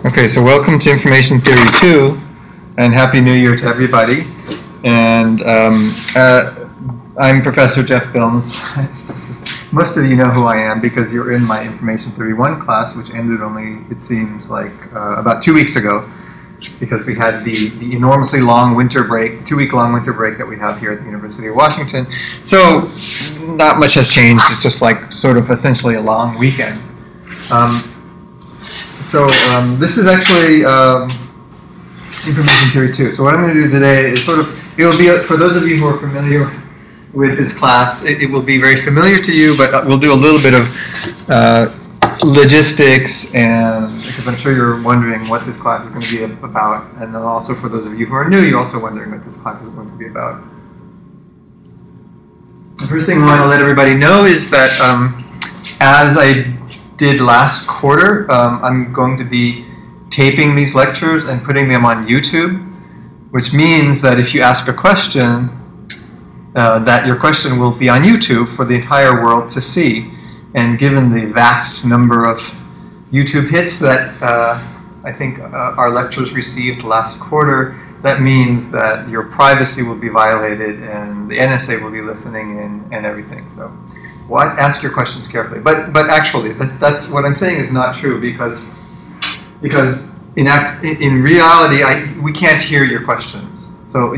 Okay, so welcome to Information Theory 2, and Happy New Year to everybody. And I'm Professor Jeff Bilmes. Most of you know who I am because you're in my Information Theory 1 class, which ended only, it seems like, about 2 weeks ago, because we had the enormously long winter break, the 2-week-long winter break that we have here at the University of Washington. So not much has changed. It's just like sort of essentially a long weekend. This is actually Information Theory 2. So what I'm going to do today is it will be, for those of you who are familiar with this class, it will be very familiar to you, but we'll do a little bit of logistics, and because I'm sure you're wondering what this class is going to be about, and then also for those of you who are new, you're also wondering what this class is going to be about. The first thing I want to let everybody know is that as I did last quarter, I'm going to be taping these lectures and putting them on YouTube, which means that if you ask a question, that your question will be on YouTube for the entire world to see. And given the vast number of YouTube hits that I think our lectures received last quarter, that means that your privacy will be violated and the NSA will be listening in and everything. So ask your questions carefully. But actually, that's what I'm saying is not true, because in reality, we can't hear your questions. So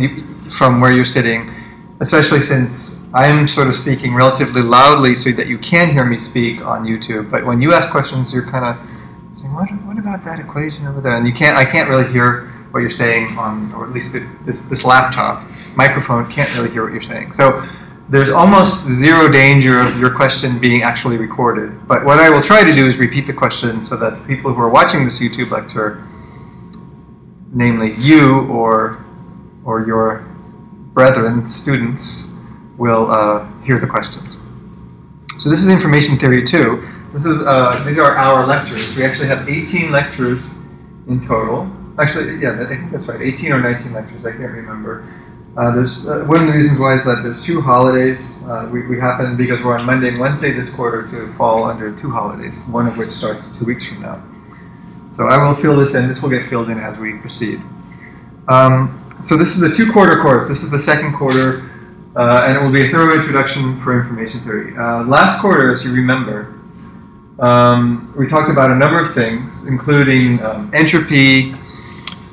from where you're sitting, especially since I'm sort of speaking relatively loudly so that you can hear me speak on YouTube. But when you ask questions, you're kind of saying, what about that equation over there? And I can't really hear what you're saying on, or at least this laptop microphone can't really hear what you're saying. So there's almost zero danger of your question being actually recorded. But what I will try to do is repeat the question so that people who are watching this YouTube lecture, namely you or your brethren, students, will hear the questions. So this is Information Theory 2. These are our lectures. We actually have 18 lectures in total. Actually, yeah, I think that's right, 18 or 19 lectures, I can't remember. There's one of the reasons why is that there's 2 holidays. We happen, because we're on Monday and Wednesday this quarter, to fall under 2 holidays, one of which starts 2 weeks from now. So I will fill this in. This will get filled in as we proceed. So this is a 2-quarter course. This is the second quarter, and it will be a thorough introduction for information theory. Last quarter, as you remember, we talked about a number of things, including entropy,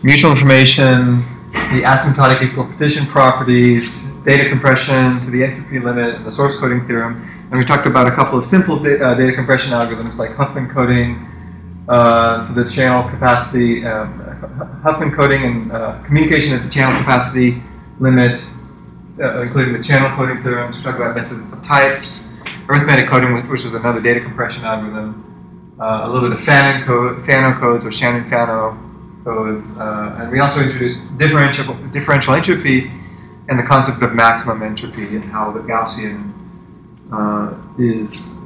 mutual information, the asymptotic equipotential properties, data compression to the entropy limit, and the source coding theorem. And we talked about a couple of simple data compression algorithms like Huffman coding to the channel capacity, Huffman coding and communication at the channel capacity limit, including the channel coding theorems. We talked about methods of types, arithmetic coding, which was another data compression algorithm, a little bit of Fano codes or Shannon-Fano codes, and we also introduced differential entropy and the concept of maximum entropy, and how the Gaussian is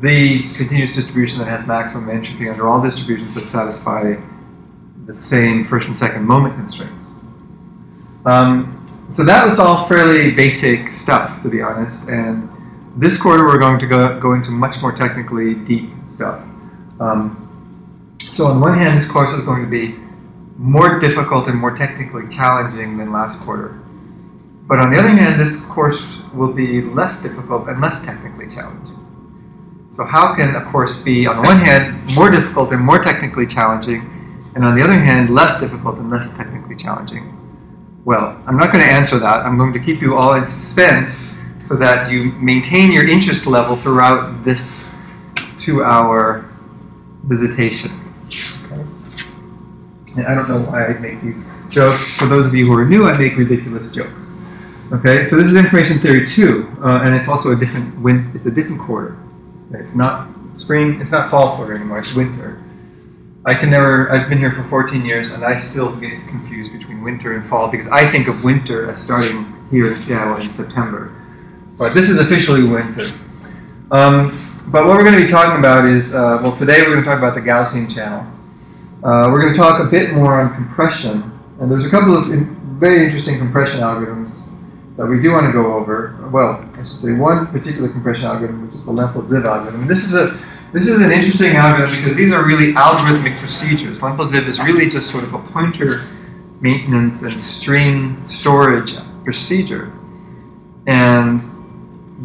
the continuous distribution that has maximum entropy under all distributions that satisfy the same first and second moment constraints. So that was all fairly basic stuff, to be honest, and this quarter we're going to go into much more technically deep stuff. So on one hand, this course is going to be more difficult and more technically challenging than last quarter. But on the other hand, this course will be less difficult and less technically challenging. So how can a course be, on the one hand, more difficult and more technically challenging, and on the other hand, less difficult and less technically challenging? Well, I'm not going to answer that. I'm going to keep you all in suspense so that you maintain your interest level throughout this 2-hour visitation. Okay? And I don't know why I make these jokes. For those of you who are new, I make ridiculous jokes. Okay, so this is Information Theory 2, and it's also a different quarter. It's not spring, it's not fall quarter anymore, it's winter. I've been here for 14 years, and I still get confused between winter and fall, because I think of winter as starting here in Seattle in September. But this is officially winter. But what we're going to be talking about is, well, today we're going to talk about the Gaussian channel. We're going to talk a bit more on compression, and there's a couple of very interesting compression algorithms that we do want to go over. Well, I should say one particular compression algorithm, which is the Lempel-Ziv algorithm. And this This is an interesting algorithm because these are really algorithmic procedures. Lump-ziv is really just sort of a pointer maintenance and string storage procedure. And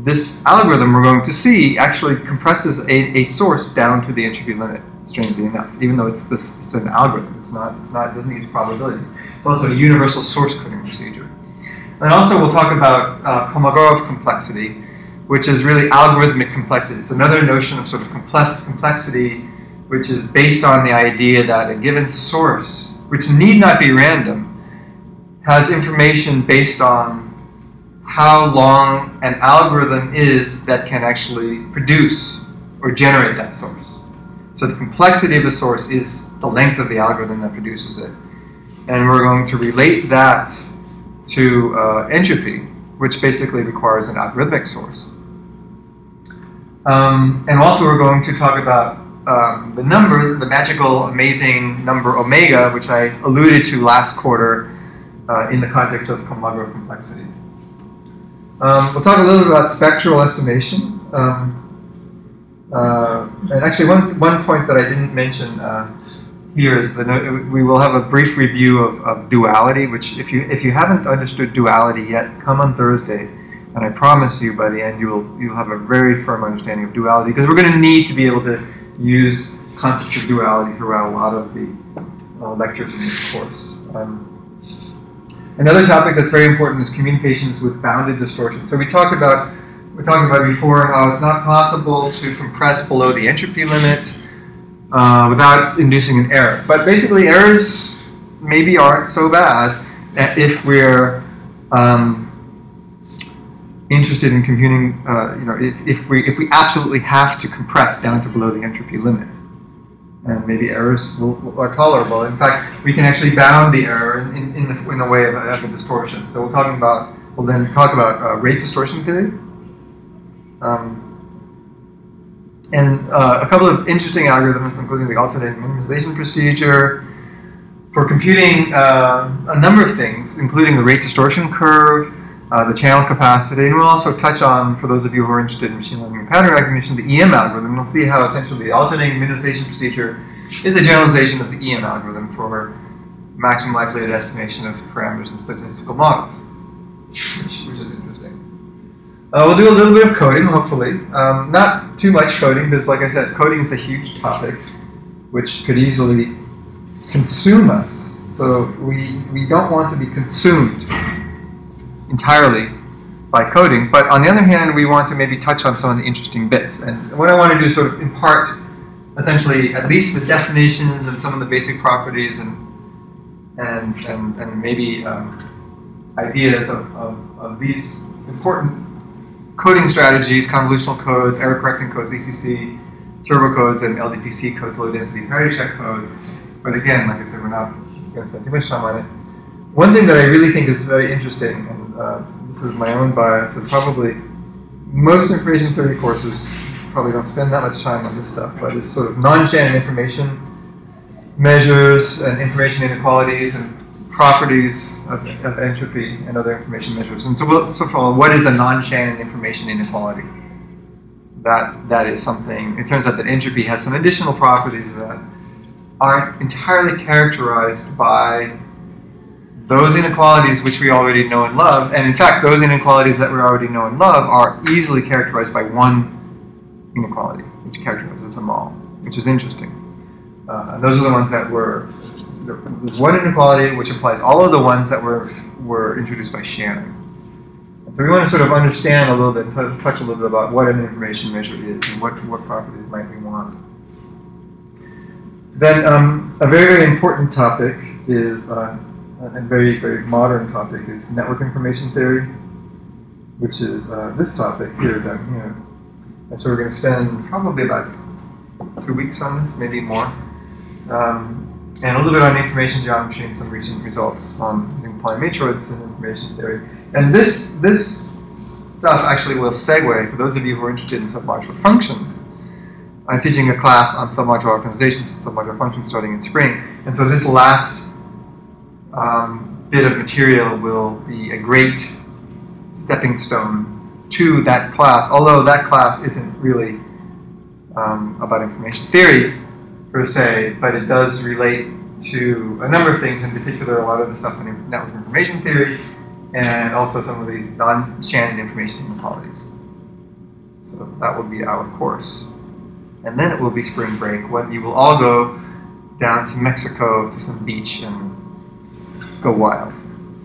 this algorithm we're going to see actually compresses a source down to the entropy limit, strangely enough, even though it's an algorithm. It doesn't use probabilities. It's also a universal source coding procedure. And also we'll talk about Kolmogorov complexity, which is really algorithmic complexity. It's another notion of sort of complexity, which is based on the idea that a given source, which need not be random, has information based on how long an algorithm is that can actually produce or generate that source. So the complexity of a source is the length of the algorithm that produces it. And we're going to relate that to entropy, which basically requires an algorithmic source. And also we're going to talk about the number, the magical, amazing number omega, which I alluded to last quarter in the context of Kolmogorov complexity. We'll talk a little bit about spectral estimation. And actually one point that I didn't mention here is that we will have a brief review of duality, which if you haven't understood duality yet, come on Thursday, and I promise you by the end you'll have a very firm understanding of duality, because we're going to need to be able to use concepts of duality throughout a lot of the lectures in this course. Another topic that's very important is communications with bounded distortion. So we talked about before how it's not possible to compress below the entropy limit without inducing an error. But basically, errors maybe aren't so bad if we're interested in computing. If we absolutely have to compress down to below the entropy limit, and maybe errors are tolerable. In fact, we can actually bound the error in the way of a distortion. So we'll then talk about rate distortion theory. And a couple of interesting algorithms, including the alternating minimization procedure, for computing a number of things, including the rate distortion curve, the channel capacity, and we'll also touch on, for those of you who are interested in machine learning and pattern recognition, the EM algorithm. We'll see how essentially the alternating minimization procedure is a generalization of the EM algorithm for maximum likelihood estimation of parameters in statistical models, which is interesting. We'll do a little bit of coding, hopefully. Not too much coding, because like I said, coding is a huge topic which could easily consume us. So we don't want to be consumed entirely by coding, but on the other hand, we want to maybe touch on some of the interesting bits. And what I want to do is sort of impart, essentially, at least the definitions and some of the basic properties and maybe ideas of these important coding strategies: convolutional codes, error correcting codes, ECC, turbo codes, and LDPC codes, low density parity check codes. But again, like I said, we're not going to spend too much time on it. One thing that I really think is very interesting, and this is my own bias, and probably most information theory courses probably don't spend that much time on this stuff, but it's sort of non-Shannon information measures and information inequalities and properties of entropy and other information measures. And so first of all, what is a non-Shannon information inequality? That is something, it turns out that entropy has some additional properties that aren't entirely characterized by those inequalities which we already know and love. And in fact, those inequalities that we already know and love are easily characterized by one inequality, which characterizes them all, which is interesting. And those are the ones that there's one inequality which implies all of the ones that were introduced by Shannon. And so we want to sort of understand a little bit, touch a little bit about what an information measure is and what properties might we want. Then a very, very important topic is, a very, very modern topic, is network information theory, which is this topic here, down here. And so we're going to spend probably about 2 weeks on this, maybe more. And a little bit on information geometry and some recent results on polymatroids and information theory. And this stuff actually will segue, for those of you who are interested in submodular functions. I'm teaching a class on submodular optimizations and submodular functions starting in spring. And so this last bit of material will be a great stepping stone to that class, although that class isn't really about information theory per se, but it does relate to a number of things, in particular a lot of the stuff in network information theory, and also some of the non-Shannon information inequalities. So that will be our course. And then it will be spring break, when you will all go down to Mexico to some beach and go wild.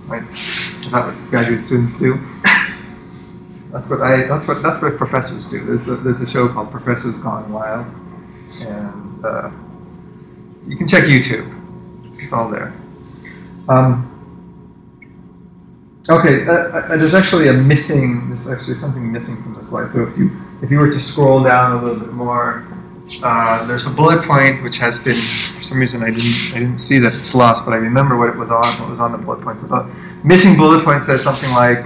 Right? Is that what graduate students do? That's what professors do. There's a show called Professors Gone Wild, and you can check YouTube. It's all there. Okay, there's actually there's actually something missing from the slide. So if you were to scroll down a little bit more, there's a bullet point which has been, for some reason I didn't see that it's lost, but I remember what was on the bullet point. So the missing bullet point says something like,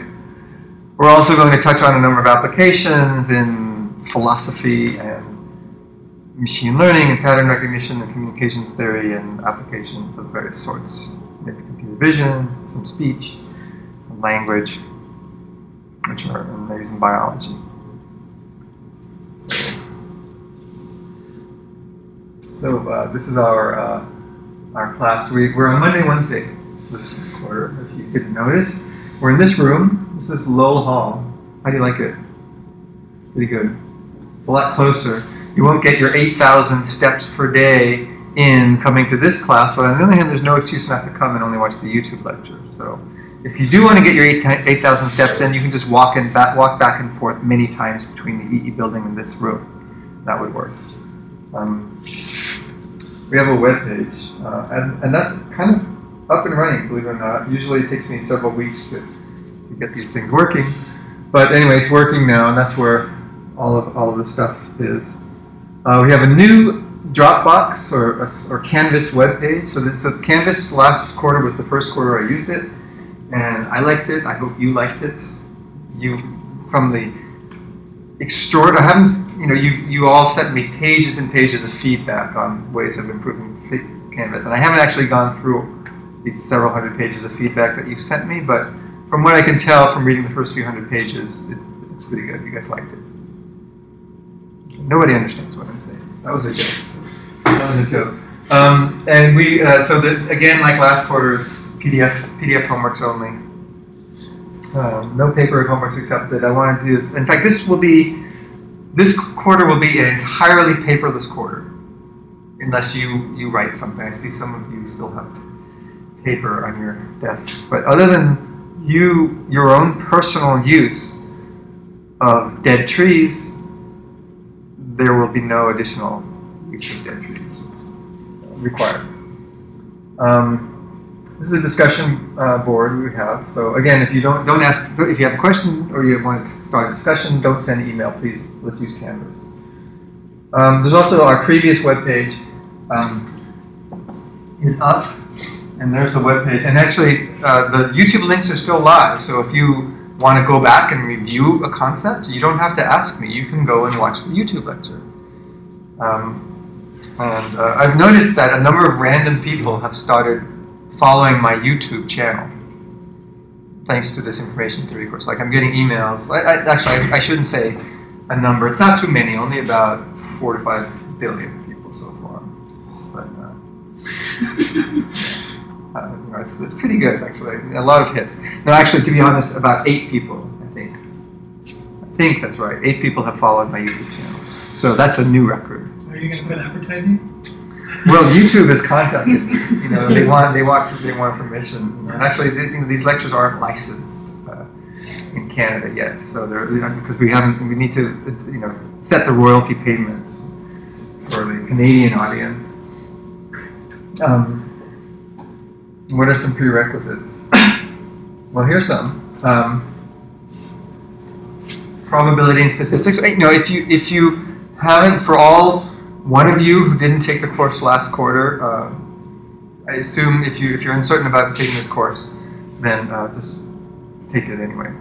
we're also going to touch on a number of applications in philosophy and machine learning and pattern recognition and communications theory and applications of various sorts. Maybe computer vision, some speech, some language, which are maybe some biology. So this is our class. We're on Monday, Wednesday this quarter, if you didn't notice. We're in this room. This is Lowell Hall. How do you like it? It's pretty good. It's a lot closer. You won't get your 8,000 steps per day in coming to this class, but on the other hand, there's no excuse not to come and only watch the YouTube lecture. So if you do want to get your 8,000 steps in, you can just walk back and forth many times between the EE building and this room. That would work. We have a web page, and that's kind of up and running, believe it or not. Usually it takes me several weeks to get these things working. But anyway, it's working now, and that's where all of this stuff is. We have a new Dropbox or Canvas web page. So Canvas last quarter was the first quarter I used it, and I liked it. I hope you liked it. From the I haven't, you all sent me pages and pages of feedback on ways of improving Canvas, and I haven't actually gone through these several hundred pages of feedback that you've sent me, but from what I can tell from reading the first few hundred pages, it's pretty good. You guys liked it. Nobody understands what I'm saying. That was a joke. That was a joke. And we, again, like last quarter, it's PDF homeworks only. No paper homeworks accepted. I wanted to use, in fact, this quarter will be an entirely paperless quarter, unless you write something. I see some of you still have paper on your desks, but other than your own personal use of dead trees, there will be no additional use of dead trees required. This is a discussion board we have. So again, if you don't ask, if you have a question or you want to start a discussion, don't send an email, please. Let's use Canvas. There's also our previous web page is up, and there's the web page. And actually, the YouTube links are still live. So if you want to go back and review a concept, you don't have to ask me. You can go and watch the YouTube lecture. I've noticed that a number of random people have started following my YouTube channel, thanks to this information theory course. Like, I'm getting emails. Actually, I shouldn't say a number. It's not too many. Only about 4 to 5 billion people so far. But it's pretty good, actually. A lot of hits. No, actually, to be honest, about 8 people. I think that's right. 8 people have followed my YouTube channel. So that's a new record. Are you going to put advertising? Well, YouTube has contacted me. They want permission. And actually, these lectures aren't licensed in Canada yet. So because we need to set the royalty payments for the Canadian audience. What are some prerequisites? Well, here's some. Probability and statistics. If you haven't, for all one of you who didn't take the course last quarter, I assume if you're uncertain about taking this course, then just take it anyway.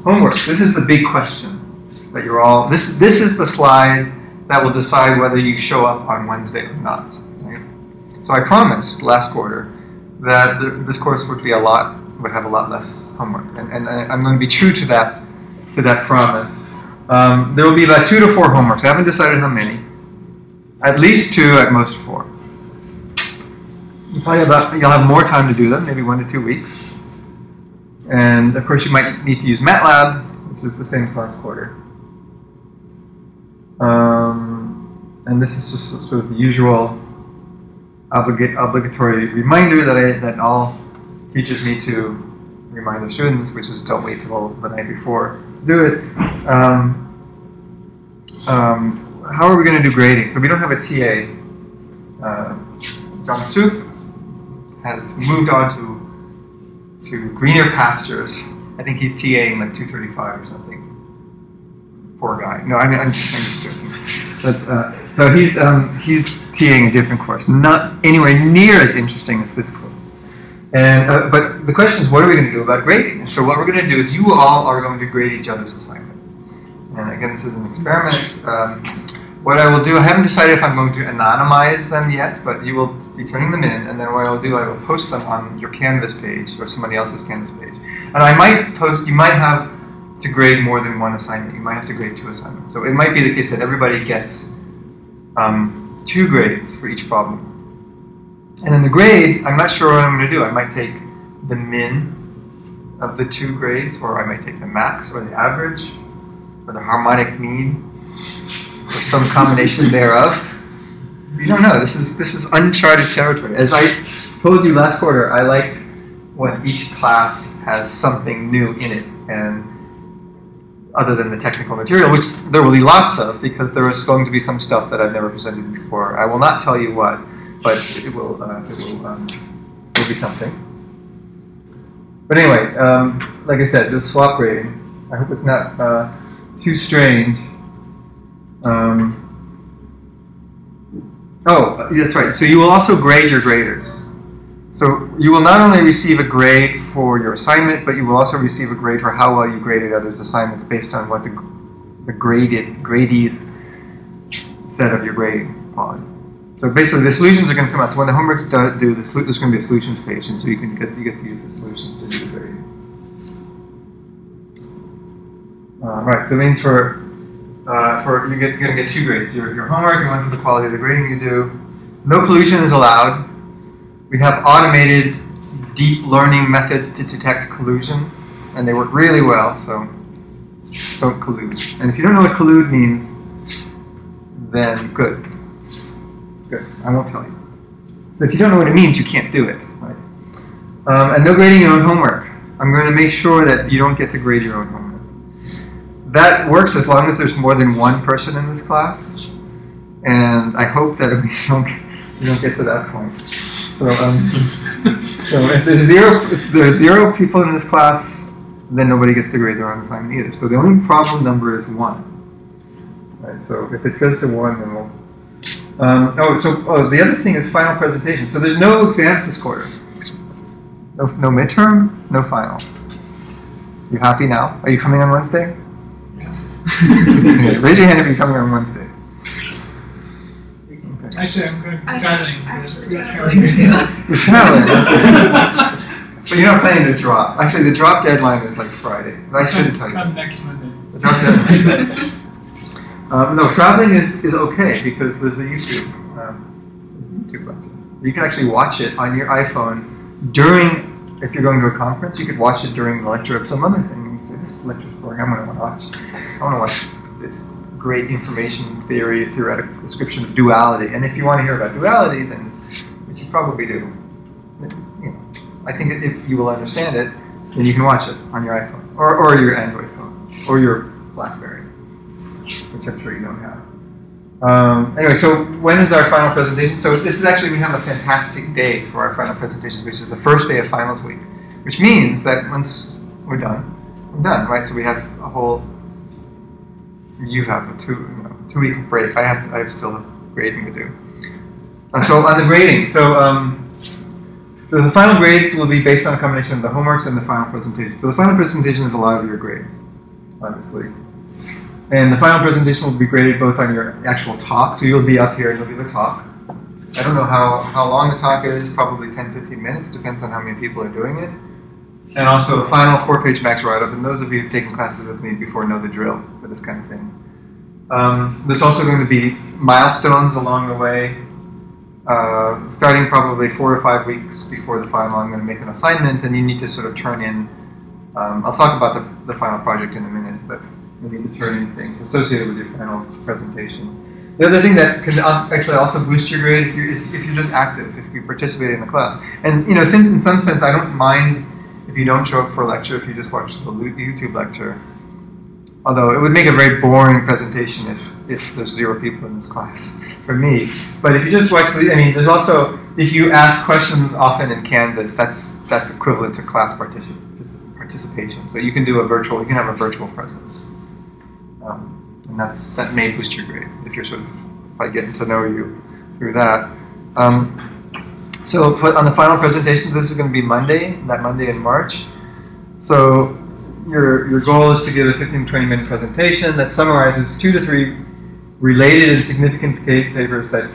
Homework. This is the big question that you're all. This is the slide that will decide whether you show up on Wednesday or not. Right? So I promised last quarter that this course would have a lot less homework, and I'm going to be true to that promise. There will be about 2 to 4 homeworks. I haven't decided how many. At least 2, at most 4. You'll have more time to do them, maybe 1 to 2 weeks. And of course, you might need to use MATLAB, which is the same as last quarter. And this is just sort of the usual obligatory reminder that all teachers need to remind their students, which is don't wait till the night before to do it. How are we going to do grading? So we don't have a TA. Jong-Soo has moved on to greener pastures. I think he's TAing like 235 or something. Poor guy. No, I'm just joking. But so he's TAing a different course, not anywhere near as interesting as this course. And but the question is, what are we going to do about grading? And so what we're going to do is, you all are going to grade each other's assignments. And again, this is an experiment. What I will do, I haven't decided if I'm going to anonymize them yet, but you will be turning them in, and then what I'll do, I will post them on your Canvas page or somebody else's Canvas page. And I might post, you might have to grade more than 1 assignment. You might have to grade 2 assignments. So it might be the case that everybody gets 2 grades for each problem. And in the grade, I'm not sure what I'm going to do. I might take the min of the 2 grades, or I might take the max, or the average, or the harmonic mean, or some combination thereof. You don't know. This is uncharted territory. As I told you last quarter, I like when each class has something new in it, and other than the technical material, which there will be lots of, because there is going to be some stuff that I've never presented before. I will not tell you what, but it will be something. But anyway, like I said, the swap grading. I hope it's not too strange. Oh, that's right. So you will also grade your graders. So you will not only receive a grade for your assignment, but you will also receive a grade for how well you graded others' assignments based on what the gradees said of your grading quality. So basically, the solutions are going to come out. So when the homework's due, there's going to be a solutions page, and so you get to use the solutions to do the grading. Right. So it means you're going to get 2 grades. Your homework and 1 for the quality of the grading you do. No collusion is allowed. We have automated deep learning methods to detect collusion, and they work really well, so don't collude. And if you don't know what collude means, then good. Good, I won't tell you. So if you don't know what it means, you can't do it. Right? And no grading your own homework. I'm going to make sure that you don't get to grade your own homework. That works as long as there's more than 1 person in this class, and I hope that we don't get to that point. So, so if there's 0 people in this class, then nobody gets to grade their own assignment either. So the only problem number is 1. Right, so if it goes to 1, then we'll... the other thing is final presentation. So there's no exams this quarter. No midterm, no final. You happy now? Are you coming on Wednesday? Okay, raise your hand if you're coming on Wednesday. Okay. Actually, I'm going to be traveling. You're traveling? But you're not planning to drop. Actually, the drop deadline is like Friday. I shouldn't tell you. Come next Monday. The drop deadline. No, traveling is okay because there's the YouTube button. You can actually watch it on your iPhone during, if you're going to a conference, you could watch it during the lecture of some other thing. You can say, this lecture's boring, I'm going to watch. I want to watch this great information theoretical description of duality. And if you want to hear about duality, then, which you probably do, I think if you will understand it, then you can watch it on your iPhone, or your Android phone, or your BlackBerry, which I'm sure you don't have. Anyway, so when is our final presentation? So this is actually, we have a fantastic day for our final presentation, which is the first day of finals week, which means that once we're done, right? So we have a whole, you have a 2-week break. I still have grading to do. So on the grading, so the final grades will be based on a combination of the homeworks and the final presentation. So the final presentation is a lot of your grades, obviously. And the final presentation will be graded both on your actual talk, so you'll be up here and you'll give a talk. I don't know how long the talk is, probably 10-15 minutes, depends on how many people are doing it. And also a final 4-page max write-up, and those of you who've taken classes with me before know the drill for this kind of thing. There's also going to be milestones along the way. Starting probably 4 or 5 weeks before the final, I'm going to make an assignment, and you need to sort of turn in. I'll talk about the final project in a minute, but you need to turn in things associated with your final presentation. The other thing that can actually also boost your grade if you're just active, if you participate in the class. And since in some sense I don't mind if you don't show up for a lecture, if you just watch the YouTube lecture. Although it would make a very boring presentation if there's 0 people in this class for me. But if you just watch there's also, if you ask questions often in Canvas, that's equivalent to class participation. So you can have a virtual presence. And that may boost your grade if I get to know you through that. So on the final presentation, this is going to be that Monday in March. So your goal is to give a 15 to 20 minute presentation that summarizes 2 to 3 related and significant papers that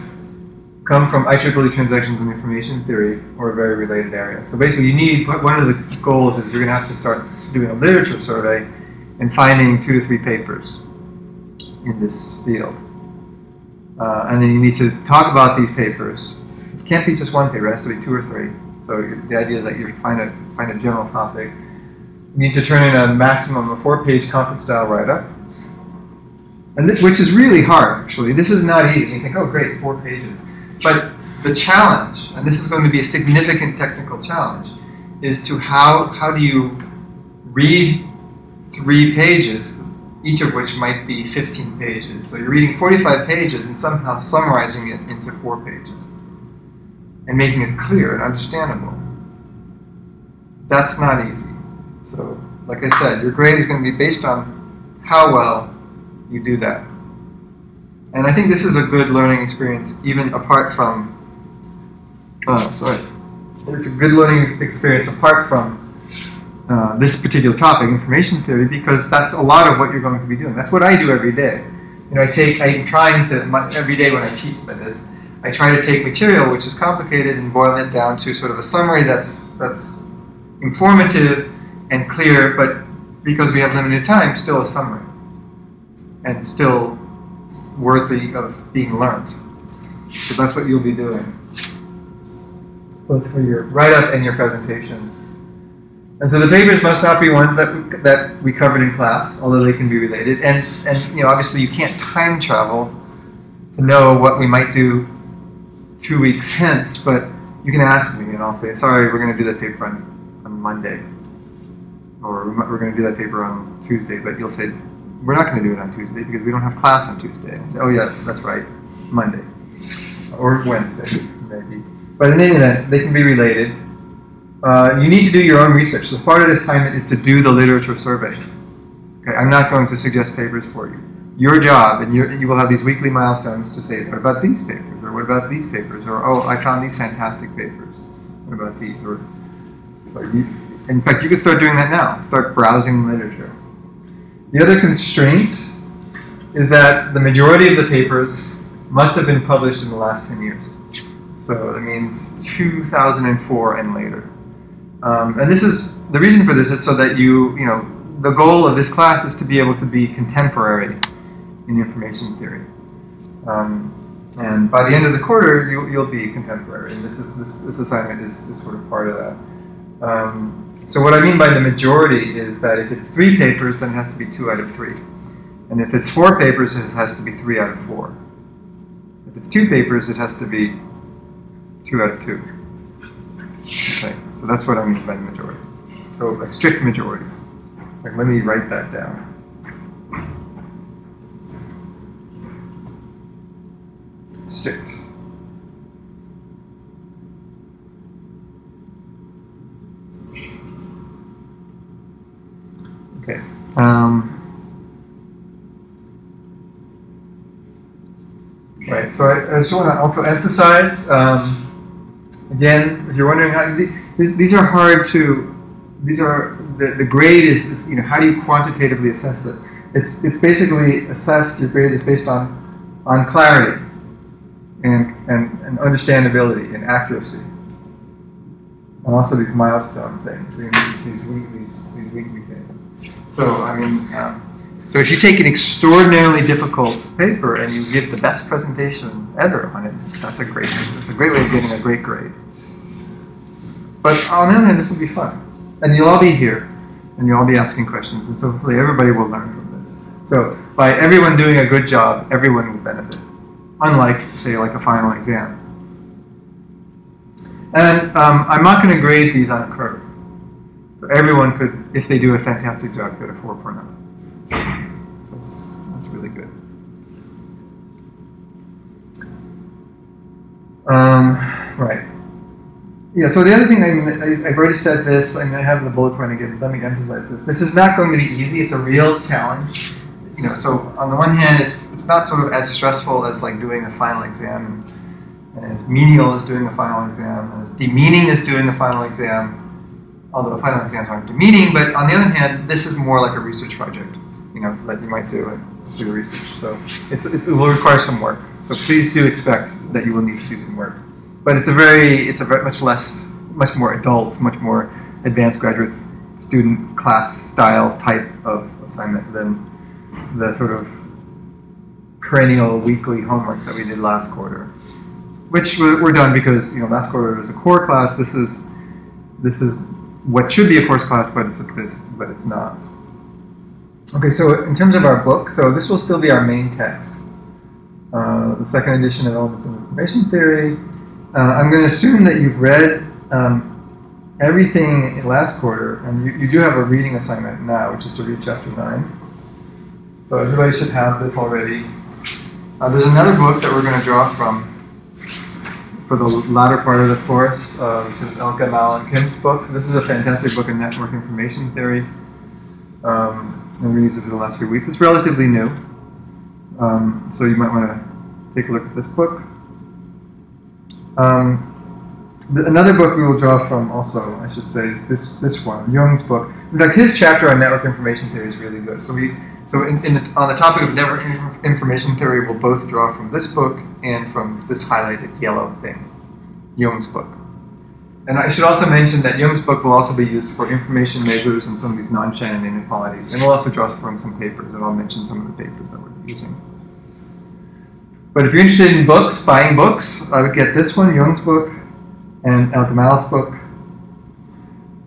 come from IEEE transactions in information theory or a very related area. So basically one of the goals is you're going to have to start doing a literature survey and finding 2 to 3 papers in this field. And then you need to talk about these papers. It can't be just one paper, it has to be 2 or 3. So the idea is that you find a general topic. You need to turn in a maximum of 4-page conference-style write-up, which is really hard, actually. This is not easy. You think, oh, great, 4 pages. But the challenge, and this is going to be a significant technical challenge, is to how do you read 3 pages, each of which might be 15 pages. So you're reading 45 pages and somehow summarizing it into 4 pages and making it clear and understandable. That's not easy. So, like I said, your grade is going to be based on how well you do that. And I think this is a good learning experience, even apart from, it's a good learning experience apart from this particular topic, information theory, because that's a lot of what you're going to be doing. That's what I do every day. I'm trying to, every day when I teach, that is, I try to take material which is complicated and boil it down to sort of a summary that's informative and clear, but because we have limited time, still a summary. And still worthy of being learned. So that's what you'll be doing, both for your write-up and your presentation. And so the papers must not be ones that we covered in class, although they can be related. And obviously you can't time travel to know what we might do 2 weeks hence, but you can ask me and I'll say, sorry, we're going to do that paper on Monday. Or we're going to do that paper on Tuesday, but you'll say, we're not going to do it on Tuesday because we don't have class on Tuesday. I say, oh yeah, that's right, Monday. Or Wednesday, maybe. But in any event, they can be related. You need to do your own research. So part of the assignment is to do the literature survey. Okay, I'm not going to suggest papers for you. Your job, and you will have these weekly milestones to say, what about these papers? Or what about these papers? Or, oh, I found these fantastic papers. What about these? Or, so in fact, you can start doing that now. Start browsing literature. The other constraint is that the majority of the papers must have been published in the last 10 years. So that means 2004 and later. And this is, the reason for this is so that the goal of this class is to be able to be contemporary in information theory. And by the end of the quarter, you'll be contemporary. And this assignment is sort of part of that. So what I mean by the majority is that if it's 3 papers, then it has to be 2 out of 3. And if it's 4 papers, it has to be 3 out of 4. If it's 2 papers, it has to be 2 out of 2. Okay, so that's what I mean by the majority. So a strict majority. Like, let me write that down. Strict. Okay. Right. So I just want to also emphasize, again, if you're wondering how these are hard to. These are the grade is how do you quantitatively assess it? It's basically assessed. Your grade is based on clarity and understandability and accuracy. and also these milestone things, these weekly things. So I mean, so if you take an extraordinarily difficult paper and you give the best presentation ever on it, that's a great way of getting a great grade. But on the other hand, this will be fun, and you'll all be here, and you'll all be asking questions, and so hopefully everybody will learn from this. So by everyone doing a good job, everyone will benefit, unlike, say, like a final exam. And I'm not going to grade these on a curve. So everyone could, if they do a fantastic job, get a 4.0. That's really good. Right. Yeah, so the other thing, I've already said this, I have the bullet point again, let me emphasize this. This is not going to be easy, it's a real challenge. You know, so on the one hand, it's not sort of as stressful as like doing a final exam, and as menial as doing a final exam, and as demeaning as doing a final exam, although the final exams aren't demeaning, but on the other hand, this is more like a research project, you know, that you might do and do research. So it will require some work. So please do expect that you will need to do some work. But it's a very much more adult, much more advanced graduate student class style type of assignment than the sort of perennial weekly homeworks that we did last quarter, which were done because, you know, last quarter was a core class. This is what should be a course class, but it's not. Okay, so in terms of our book, so this will still be our main text, the second edition of Elements of Information Theory. I'm going to assume that you've read everything last quarter, and you do have a reading assignment now, which is to read chapter 9. So everybody should have this already. There's another book that we're going to draw from for the latter part of the course, which is Elke, Mal, and Kim's book. This is a fantastic book in network information theory, and we used it for the last few weeks. It's relatively new, so you might want to take a look at this book. Another book we will draw from also, I should say, is this one, Jung's book. In fact, his chapter on network information theory is really good. So on the topic of network information theory, we'll both draw from this book and from this highlighted yellow thing, Jung's book. And I should also mention that Jung's book will also be used for information measures and some of these non-Shannon inequalities. And we'll also draw from some papers, and I'll mention some of the papers that we're using. But if you're interested in books, buying books, I would get this one, Jung's book, and Elke Mal's book.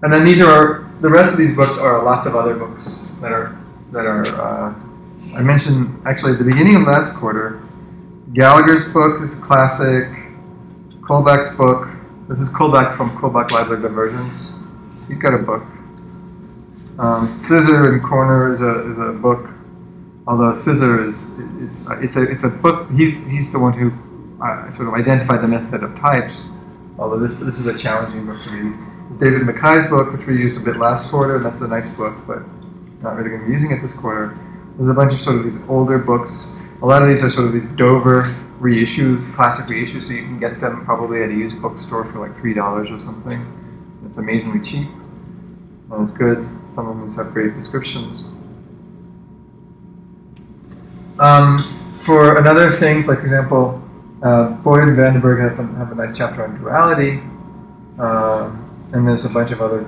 And then the rest of these books are lots of other books that are I mentioned actually at the beginning of last quarter, Gallagher's book is a classic, Kolbach's book. This is Kolbach from Kolbach-Leibler Divergence. He's got a book. Scissor and Corner is a book. Although Scissor it's a book. He's the one who sort of identified the method of types. Although this is a challenging book to read. It's David Mackay's book, which we used a bit last quarter. That's a nice book, but not really going to be using it this quarter. There's a bunch of sort of these older books. A lot of these are sort of these Dover reissues, classic reissues, so you can get them probably at a used bookstore for like $3 or something. It's amazingly cheap, and it's good. Some of them have great descriptions. For another things, like for example, Boyd and Vandenberg have a nice chapter on duality, and there's a bunch of other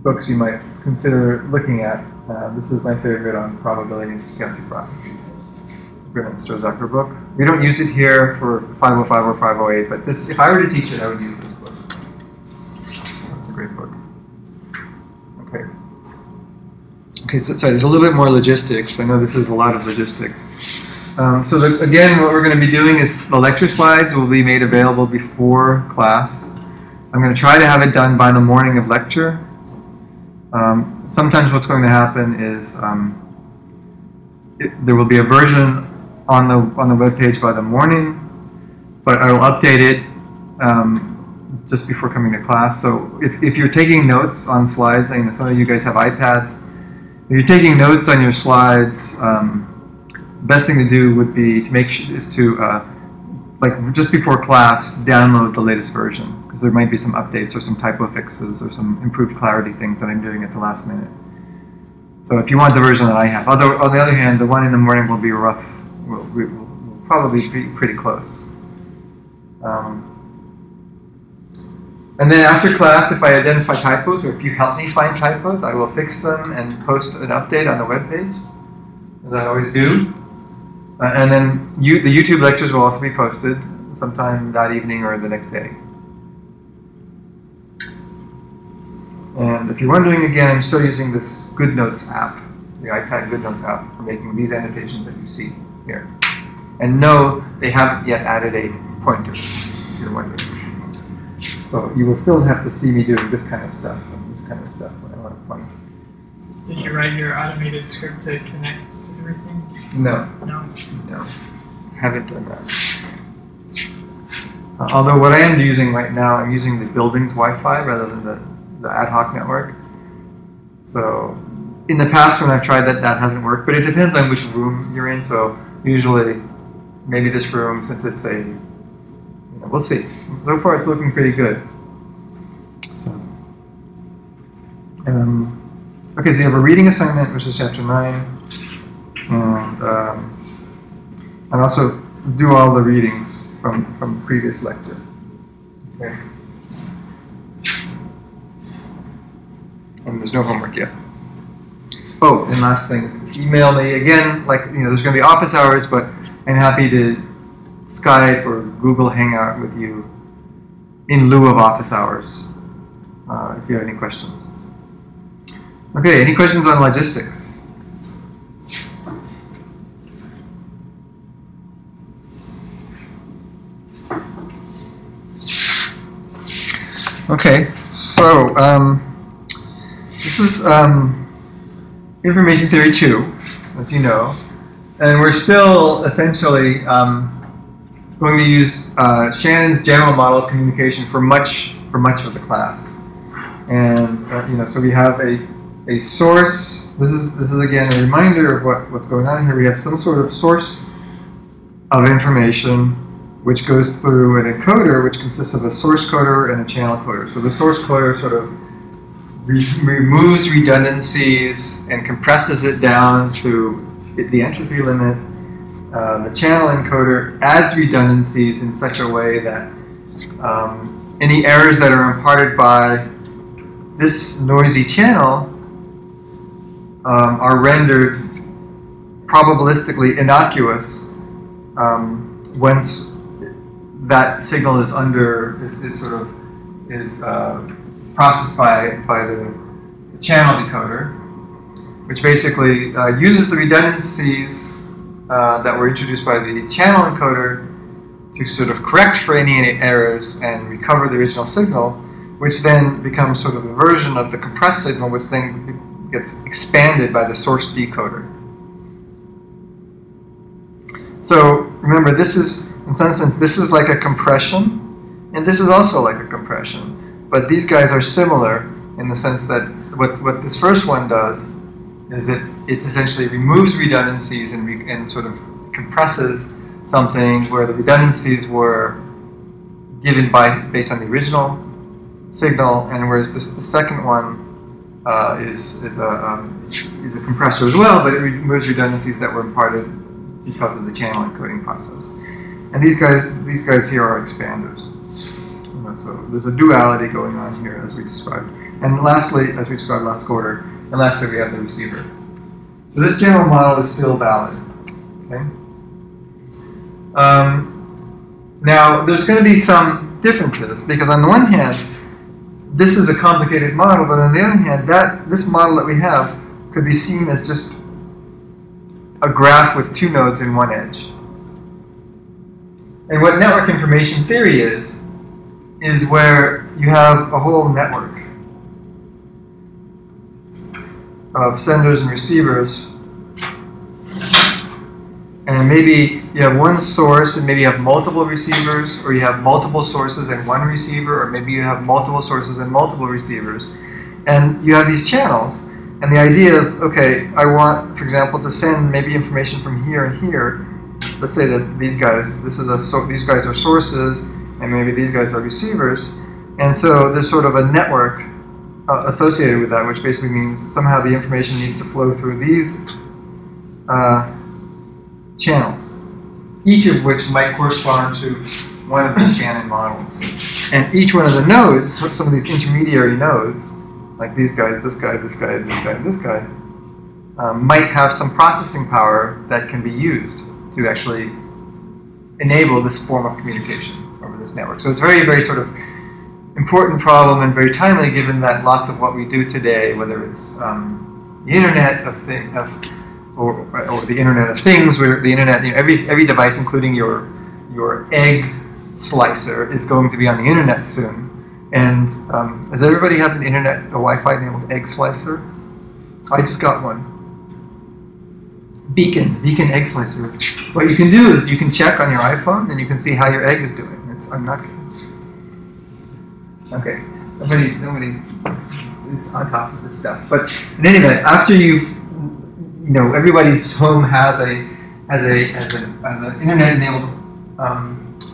books you might consider looking at. This is my favorite on probability and stochastic processes. Brilliant Strozacker book. We don't use it here for 505 or 508, but this, if I were to teach it, I would use this book. So it's a great book. Okay. Okay, so there's a little bit more logistics. I know this is a lot of logistics. Again, what we're going to be doing is the lecture slides will be made available before class. I'm going to try to have it done by the morning of lecture. Sometimes what's going to happen is there will be a version on the web page by the morning, but I will update it just before coming to class. So if you're taking notes on slides, I know some of you guys have iPads. If you're taking notes on your slides, the best thing to do would be to like just before class, download the latest version, because there might be some updates or some typo fixes or some improved clarity things that I'm doing at the last minute. So if you want the version that I have, on the other hand, the one in the morning will be rough. Will probably be pretty close. And then after class, if I identify typos, or if you help me find typos, I will fix them and post an update on the webpage, as I always do. And then the YouTube lectures will also be posted sometime that evening or the next day. And if you're wondering again, I'm still using this GoodNotes app, the iPad GoodNotes app, for making these annotations that you see here. And no, they haven't yet added a pointer, if you're wondering. So you will still have to see me doing this kind of stuff and this kind of stuff when I want to point. Did you write your automated script to connect to everything? No. No? No. Haven't done that. Although what I am using right now, I'm using the building's Wi-Fi rather than the ad hoc network. So in the past when I've tried that, that hasn't worked, but it depends on which room you're in. So usually, maybe this room, since it's a, we'll see. So far it's looking pretty good. So, okay, so you have a reading assignment, which is chapter 9, and also do all the readings from the previous lecture. Okay. And there's no homework yet. Oh, and last thing is email me again. Like, there's going to be office hours, but I'm happy to Skype or Google Hangout with you in lieu of office hours if you have any questions. Okay, any questions on logistics? Okay, so this is information theory 2, as you know, and we're still essentially going to use Shannon's general model of communication for much of the class. And so we have a source. This is again a reminder of what's going on here. We have some sort of source of information which goes through an encoder, which consists of a source coder and a channel coder. So the source coder sort of removes redundancies and compresses it down to the entropy limit. The channel encoder adds redundancies in such a way that any errors that are imparted by this noisy channel are rendered probabilistically innocuous once that signal is processed by the channel decoder, which basically uses the redundancies that were introduced by the channel encoder to sort of correct for any errors and recover the original signal, which then becomes sort of a version of the compressed signal, which then gets expanded by the source decoder. So remember, this is, in some sense, this is like a compression, and this is also like a compression. But these guys are similar in the sense that what this first one does is it essentially removes redundancies and sort of compresses something where the redundancies were given based on the original signal, and whereas the second one is a compressor as well, but it removes redundancies that were imparted because of the channel encoding process. And these guys here are expanders. So there's a duality going on here, as we described. And lastly, as we described last quarter, and lastly we have the receiver. So this general model is still valid. Okay. Now there's going to be some differences, because on the one hand, this is a complicated model, but on the other hand, this model that we have could be seen as just a graph with two nodes in one edge. And what network information theory is where you have a whole network of senders and receivers, and maybe you have one source and maybe you have multiple receivers, or you have multiple sources and one receiver, or maybe you have multiple sources and multiple receivers, and you have these channels. And the idea is, okay, I want, for example, to send maybe information from here and here. Let's say that these guys, these guys are sources, and maybe these guys are receivers. And so there's sort of a network associated with that, which basically means somehow the information needs to flow through these channels, each of which might correspond to one of the Shannon models. And each one of the nodes, some of these intermediary nodes, like these guys, this guy, this guy, this guy, and this guy, might have some processing power that can be used to actually enable this form of communication over this network. So it's very, very sort of important problem and very timely, given that lots of what we do today, whether it's the Internet of Things, or the Internet of Things, where the Internet, every device, including your egg slicer, is going to be on the Internet soon. And does everybody have an Internet, a Wi-Fi enabled egg slicer? I just got one. Beacon egg slicer. What you can do is you can check on your iPhone and you can see how your egg is doing. I'm not kidding. Okay, nobody is on top of this stuff. But in any event, after everybody's home has an internet-enabled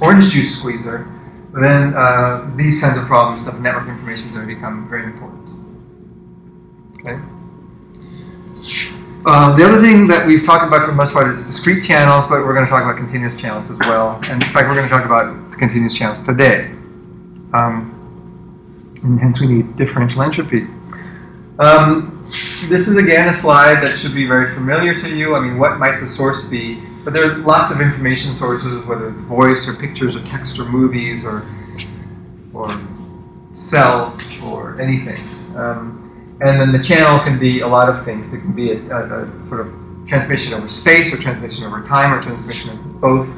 orange juice squeezer, then these kinds of problems of network information are going to become very important. Okay. The other thing that we've talked about for the most part is discrete channels, but we're going to talk about continuous channels as well. And in fact, we're going to talk about continuous channels today. And hence we need differential entropy. This is again a slide that should be very familiar to you. I mean, what might the source be? But there are lots of information sources, whether it's voice or pictures or text or movies or cells or anything. And then the channel can be a lot of things. It can be a sort of transmission over space or transmission over time or transmission over both.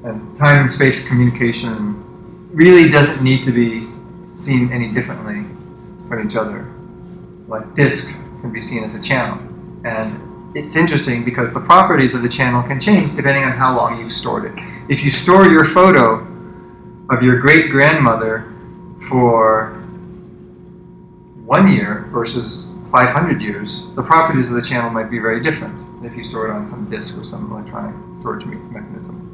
And time and space communication really doesn't need to be seen any differently from each other. Like disk can be seen as a channel. And it's interesting because the properties of the channel can change depending on how long you've stored it. If you store your photo of your great-grandmother for 1 year versus 500 years, the properties of the channel might be very different if you store it on some disk or some electronic storage mechanism.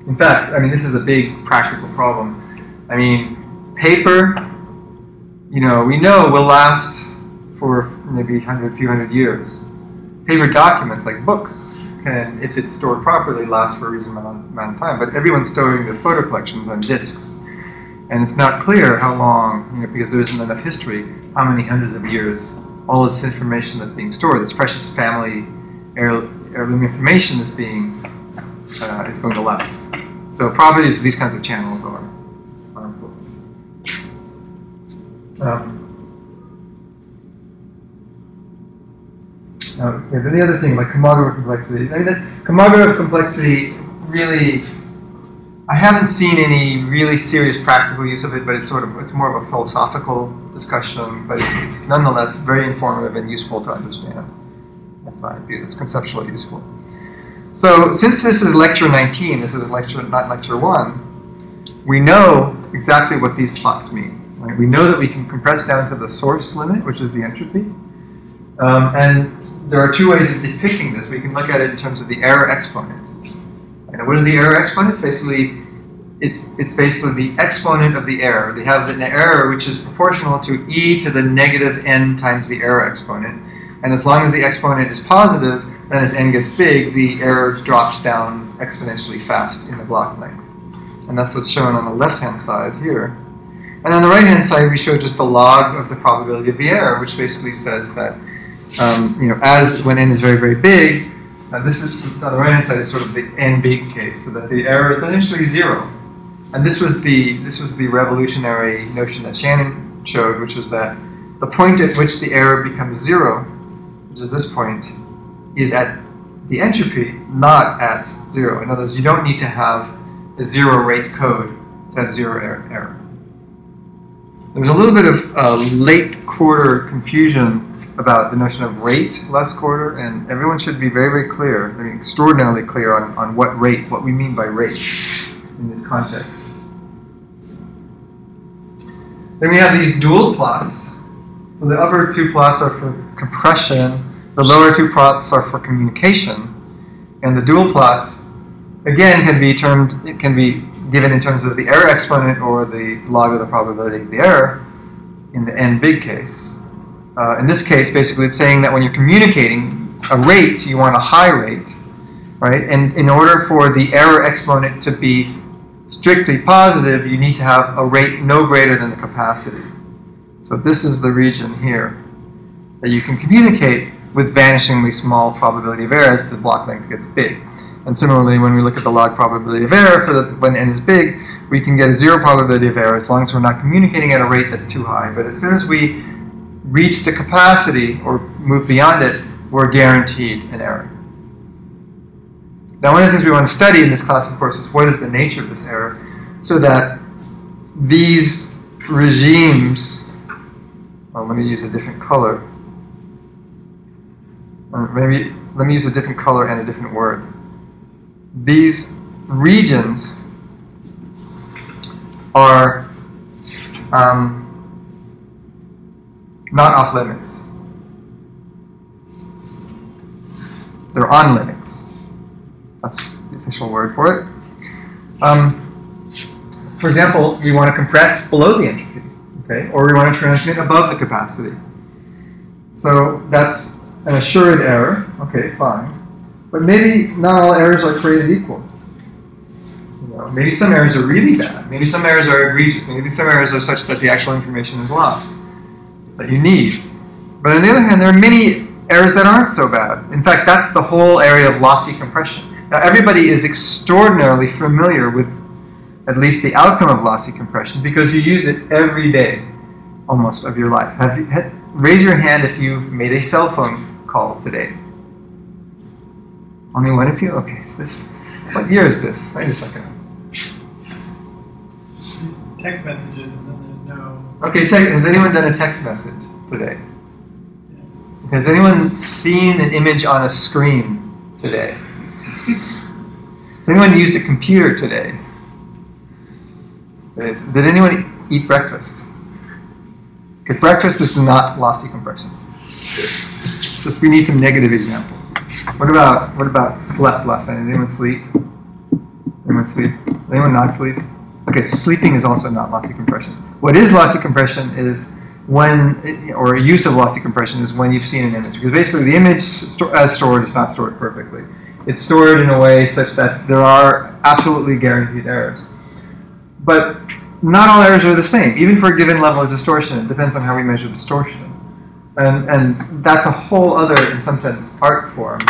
In fact, I mean, this is a big practical problem. I mean, paper, we know will last for maybe a few hundred years. Paper documents, like books, can, if it's stored properly, last for a reasonable amount of time. But everyone's storing their photo collections on disks. And it's not clear how long, because there isn't enough history, how many hundreds of years all this information that's being stored, this precious family heirloom information is going to last. So properties of these kinds of channels are important. Then the other thing, like commutative complexity. I mean, that commutative complexity really, I haven't seen any really serious practical use of it, but it's more of a philosophical discussion, but it's nonetheless very informative and useful to understand. I find it's conceptually useful. So since this is lecture 19, this is not lecture 1, we know exactly what these plots mean. Right? We know that we can compress down to the source limit, which is the entropy. And there are two ways of depicting this. We can look at it in terms of the error exponent. And what is the error exponent? It's basically the exponent of the error. They have an error which is proportional to e to the negative n times the error exponent. And as long as the exponent is positive, then as n gets big, the error drops down exponentially fast in the block length. And that's what's shown on the left-hand side here. And on the right-hand side, we show just the log of the probability of the error, which basically says that, as when n is very, very big, this is on the right-hand side is sort of the n big case, so that the error is essentially 0. And this was the revolutionary notion that Shannon showed, which was that the point at which the error becomes 0, which is this point, is at the entropy, not at 0. In other words, you don't need to have a 0 rate code to have 0 error. There was a little bit of late quarter confusion about the notion of rate last quarter, and everyone should be very, very clear, I mean, extraordinarily clear on what we mean by rate in this context. Then we have these dual plots. So the upper two plots are for compression, the lower two plots are for communication, and the dual plots, again, can be given in terms of the error exponent or the log of the probability of the error in the n big case. In this case, basically, it's saying that when you're communicating a rate, you want a high rate, right? And in order for the error exponent to be strictly positive, you need to have a rate no greater than the capacity. So this is the region here that you can communicate with vanishingly small probability of error as the block length gets big. And similarly, when we look at the log probability of error for when n is big, we can get a 0 probability of error as long as we're not communicating at a rate that's too high. But as soon as we reach the capacity or move beyond it, we're guaranteed an error. Now, one of the things we want to study in this class, of course, is what is the nature of this error, so that these regimes, well, let me use a different color. Maybe let me use a different color and a different word. These regions are not off limits. They're on limits. That's the official word for it. For example, we want to compress below the entropy, okay? Or we want to transmit above the capacity. So that's an assured error. Okay, fine. But maybe not all errors are created equal. You know, maybe some errors are really bad. Maybe some errors are egregious. Maybe some errors are such that the actual information is lost that you need. But on the other hand, there are many errors that aren't so bad. In fact, that's the whole area of lossy compression. Now, everybody is extraordinarily familiar with at least the outcome of lossy compression because you use it every day, almost, of your life. Raise your hand if you've made a cell phone call today. Only one of you? Okay. What year is this? Wait a second. There's text messages and then there's no... Okay, has anyone done a text message today? Yes. Has anyone seen an image on a screen today? Has anyone used a computer today? Did anyone eat breakfast? Okay, breakfast is not lossy compression. Just we need some negative example. What about slept last night? Did anyone sleep? Anyone sleep? Did anyone not sleep? Okay, so sleeping is also not lossy compression. What is lossy compression is or use of lossy compression is when you've seen an image. Because basically the image as stored is not stored perfectly. It's stored in a way such that there are absolutely guaranteed errors. But not all errors are the same. Even for a given level of distortion, it depends on how we measure distortion. And that's a whole other, in some sense, art form,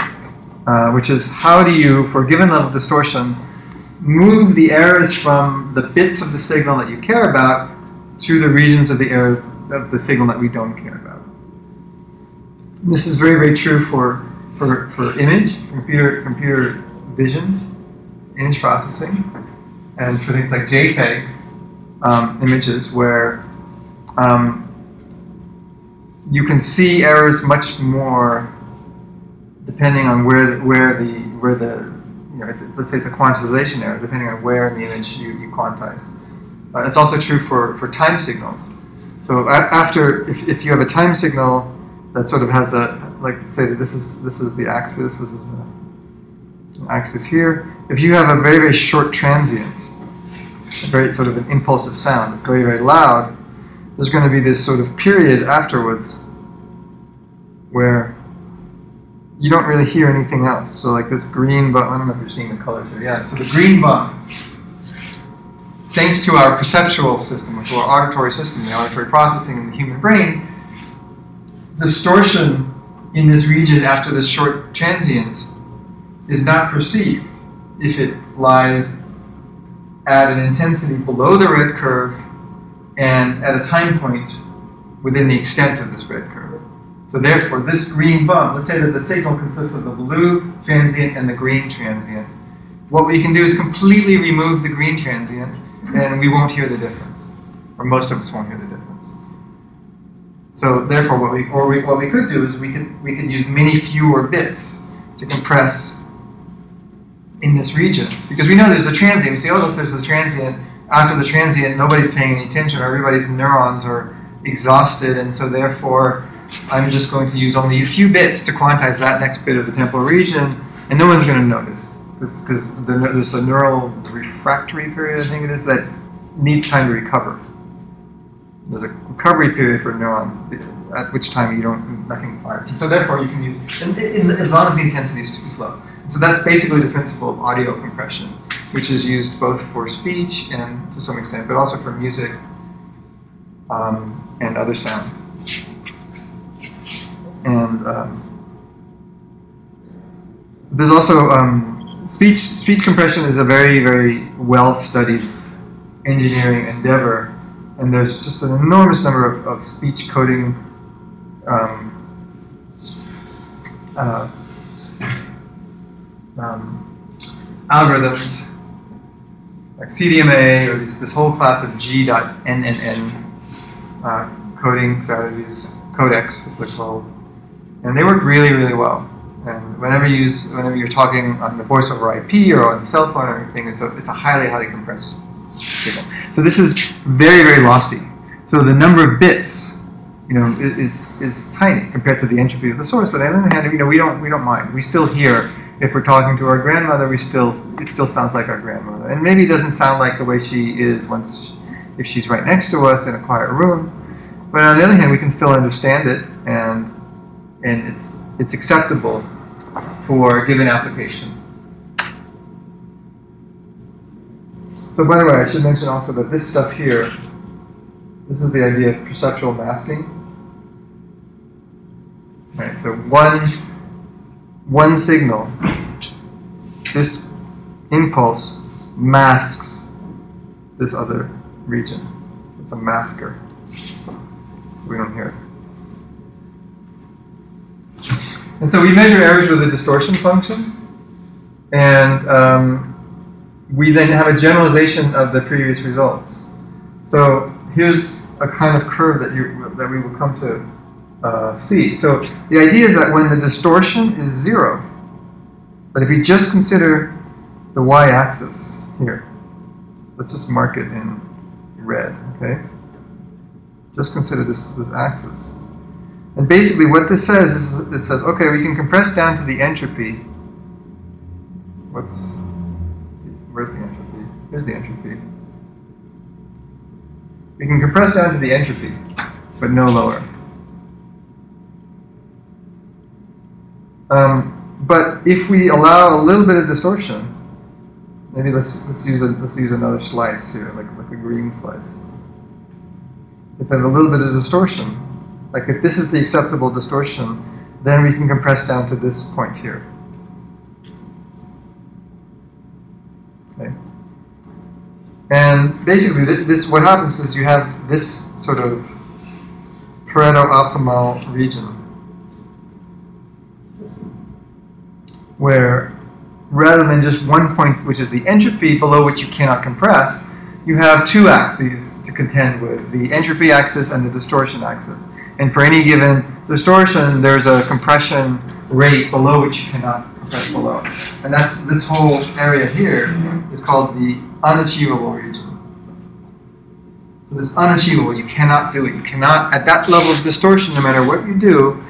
which is how do you, for a given level of distortion, move the errors from the bits of the signal that you care about to the regions of the errors of the signal that we don't care about. And this is very, very true for image, computer vision, image processing, and for things like JPEG images where you can see errors much more depending on where the let's say it's a quantization error, depending on where in the image you quantize. It's also true for time signals. So if you have a time signal that sort of has say that this is the axis, this is an axis here. If you have a very, very short transient, a very sort of an impulsive sound that's very, very loud, there's going to be this sort of period afterwards where you don't really hear anything else. So like this green bump, I don't know if you're seeing the colors here. Yeah, so the green bump, thanks to our perceptual system, or to our auditory system, the auditory processing in the human brain, distortion in this region after this short transient is not perceived if it lies at an intensity below the red curve and at a time point within the extent of this red curve. So therefore, this green bump, let's say that the signal consists of the blue transient and the green transient. What we can do is completely remove the green transient and we won't hear the difference. Or most of us won't hear the difference. So therefore, what we could do is we could use many fewer bits to compress in this region. Because we know there's a transient. We say, oh look, there's a transient. After the transient, nobody's paying any attention, or everybody's neurons are exhausted, and so therefore I'm just going to use only a few bits to quantize that next bit of the temporal region, and no one's going to notice. Because there's a neural refractory period, I think it is, that needs time to recover. There's a recovery period for neurons, at which time nothing fires. And so therefore you can use, as long as the intensity is too slow. So that's basically the principle of audio compression, which is used both for speech and to some extent, but also for music and other sounds. And there's also speech compression is a very, very well-studied engineering endeavor, and there's just an enormous number of speech coding algorithms like CDMA or this whole class of G.NNN coding strategies. Codecs is the called, and they work really, really well. And whenever you're talking on the voice over IP or on the cell phone or anything, it's a highly, highly compressed signal. So this is very, very lossy. So the number of bits, is tiny compared to the entropy of the source. But on the other hand, we don't mind. We still hear. If we're talking to our grandmother, it still sounds like our grandmother. And maybe it doesn't sound like the way she is if she's right next to us in a quiet room. But on the other hand, we can still understand it, and it's acceptable for a given application. So by the way, I should mention also that this stuff here, this is the idea of perceptual masking. Right, so one signal, this impulse masks this other region. It's a masker. We don't hear it. And so we measure errors with a distortion function, and we then have a generalization of the previous results. So here's a kind of curve that we will come to see. So the idea is that when the distortion is 0, but if you just consider the y-axis here, let's just mark it in red, okay? Just consider this axis. And basically what this says is, it says, okay, we can compress down to the entropy. Whoops. Where's the entropy? Here's the entropy. We can compress down to the entropy, but no lower. But if we allow a little bit of distortion, maybe let's use another slice here, like a green slice. If there's a little bit of distortion, like if this is the acceptable distortion, then we can compress down to this point here. Okay. And basically, what happens is you have this sort of Pareto-optimal region, where rather than just one point, which is the entropy below which you cannot compress, you have two axes to contend with, the entropy axis and the distortion axis. And for any given distortion, there's a compression rate below which you cannot compress below. And that's this whole area here is called the unachievable region. So this unachievable, you cannot do it. You cannot, at that level of distortion, no matter what you do,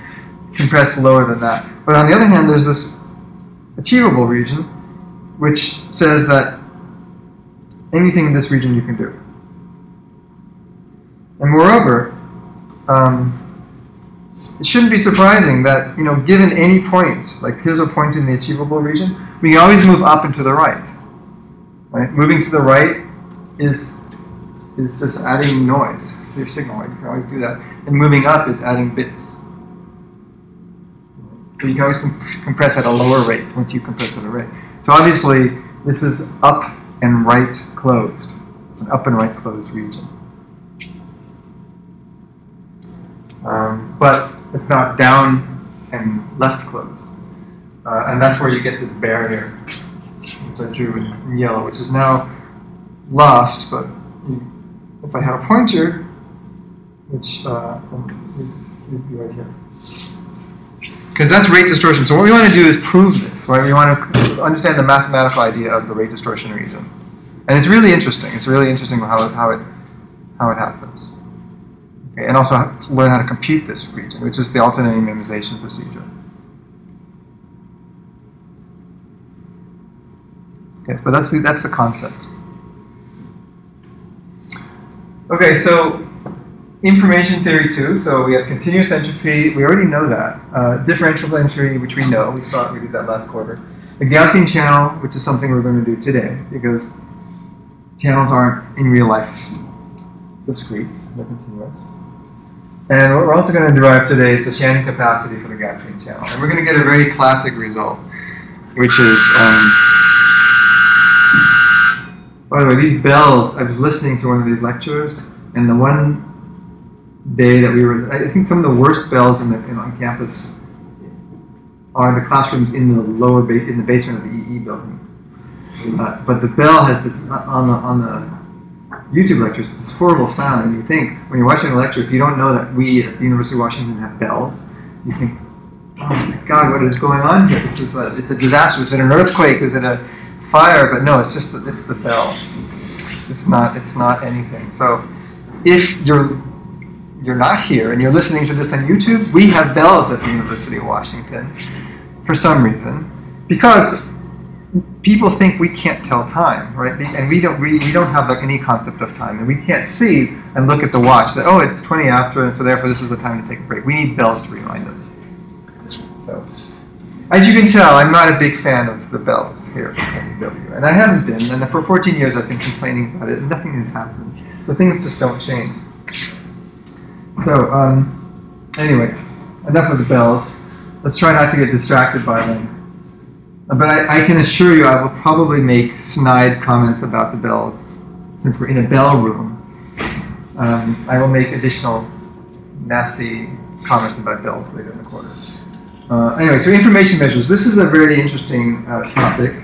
compress lower than that. But on the other hand, there's this achievable region, which says that anything in this region you can do. And moreover, it shouldn't be surprising that, given any point, like here's a point in the achievable region, we can always move up and to the right. Right? Moving to the right is just adding noise to your signal. Right? You can always do that. And moving up is adding bits. So you can always compress at a lower rate once you compress at a rate. So obviously, this is up and right closed. It's an up and right closed region. But it's not down and left closed. And that's where you get this barrier, which I drew in yellow, which is now lost. But if I had a pointer, which would be right here. Because that's rate distortion. So what we want to do is prove this, right? We want to understand the mathematical idea of the rate distortion region. And it's really interesting. It's really interesting how it happens. Okay, and also learn how to compute this region, which is the alternating minimization procedure. Okay, but that's the concept. Okay, so information theory 2. So we have continuous entropy. We already know that. Differential entropy, which we know. We did that last quarter. a Gaussian channel, which is something we're going to do today, because channels aren't in real life discrete, they're continuous. And what we're also going to derive today is the Shannon capacity for the Gaussian channel. And we're going to get a very classic result, which is, by the way, these bells, I was listening to one of these lectures, and the one day that we were, I think some of the worst bells on campus are the classrooms in the in the basement of the EE building. But the bell has this, on the YouTube lectures, this horrible sound, and you think, when you're watching the lecture, if you don't know that we at the University of Washington have bells, you think, oh my God, what is going on here? It's a disaster. Is it an earthquake? Is it a fire? But no, it's just it's the bell. It's not anything. So if you're not here and you're listening to this on YouTube, we have bells at the University of Washington for some reason, because people think we can't tell time, right? And we don't have like any concept of time, and we can't see and look at the watch that, oh, it's 20 after, and so therefore this is the time to take a break. We need bells to remind us. So, as you can tell, I'm not a big fan of the bells here at UW, and I haven't been. And for 14 years, I've been complaining about it, and nothing has happened. So things just don't change. So anyway, enough of the bells. Let's try not to get distracted by them. But I can assure you I will probably make snide comments about the bells. Since we're in a bell room, I will make additional nasty comments about bells later in the quarter. Anyway, so information measures. This is a very interesting topic.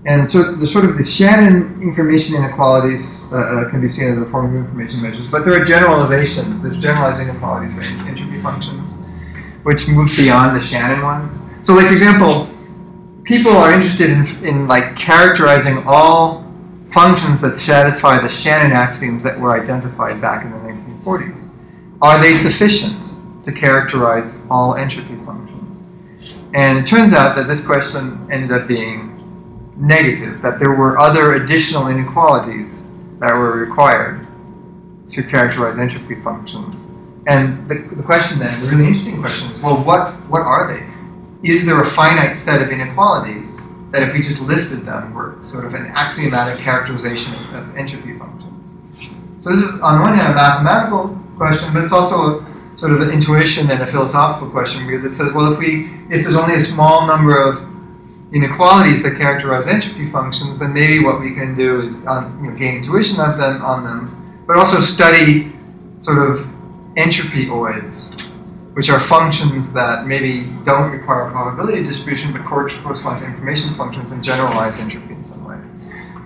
And so the Shannon information inequalities can be seen as a form of information measures. But there are generalizations. There's generalized inequalities for entropy functions, which move beyond the Shannon ones. So like, for example, people are interested in like characterizing all functions that satisfy the Shannon axioms that were identified back in the 1940s. Are they sufficient to characterize all entropy functions? And it turns out that this question ended up being negative, that there were other additional inequalities that were required to characterize entropy functions. And the question then, the really interesting question is, well, what are they? Is there a finite set of inequalities that if we just listed them were sort of an axiomatic characterization of entropy functions? So this is on one hand a mathematical question, but it's also a sort of an intuition and a philosophical question, because it says, well, if there's only a small number of inequalities that characterize entropy functions, then maybe what we can do is gain intuition of them on them, but also study sort of entropy oids, which are functions that maybe don't require a probability distribution, but correspond to information functions and generalize entropy in some way.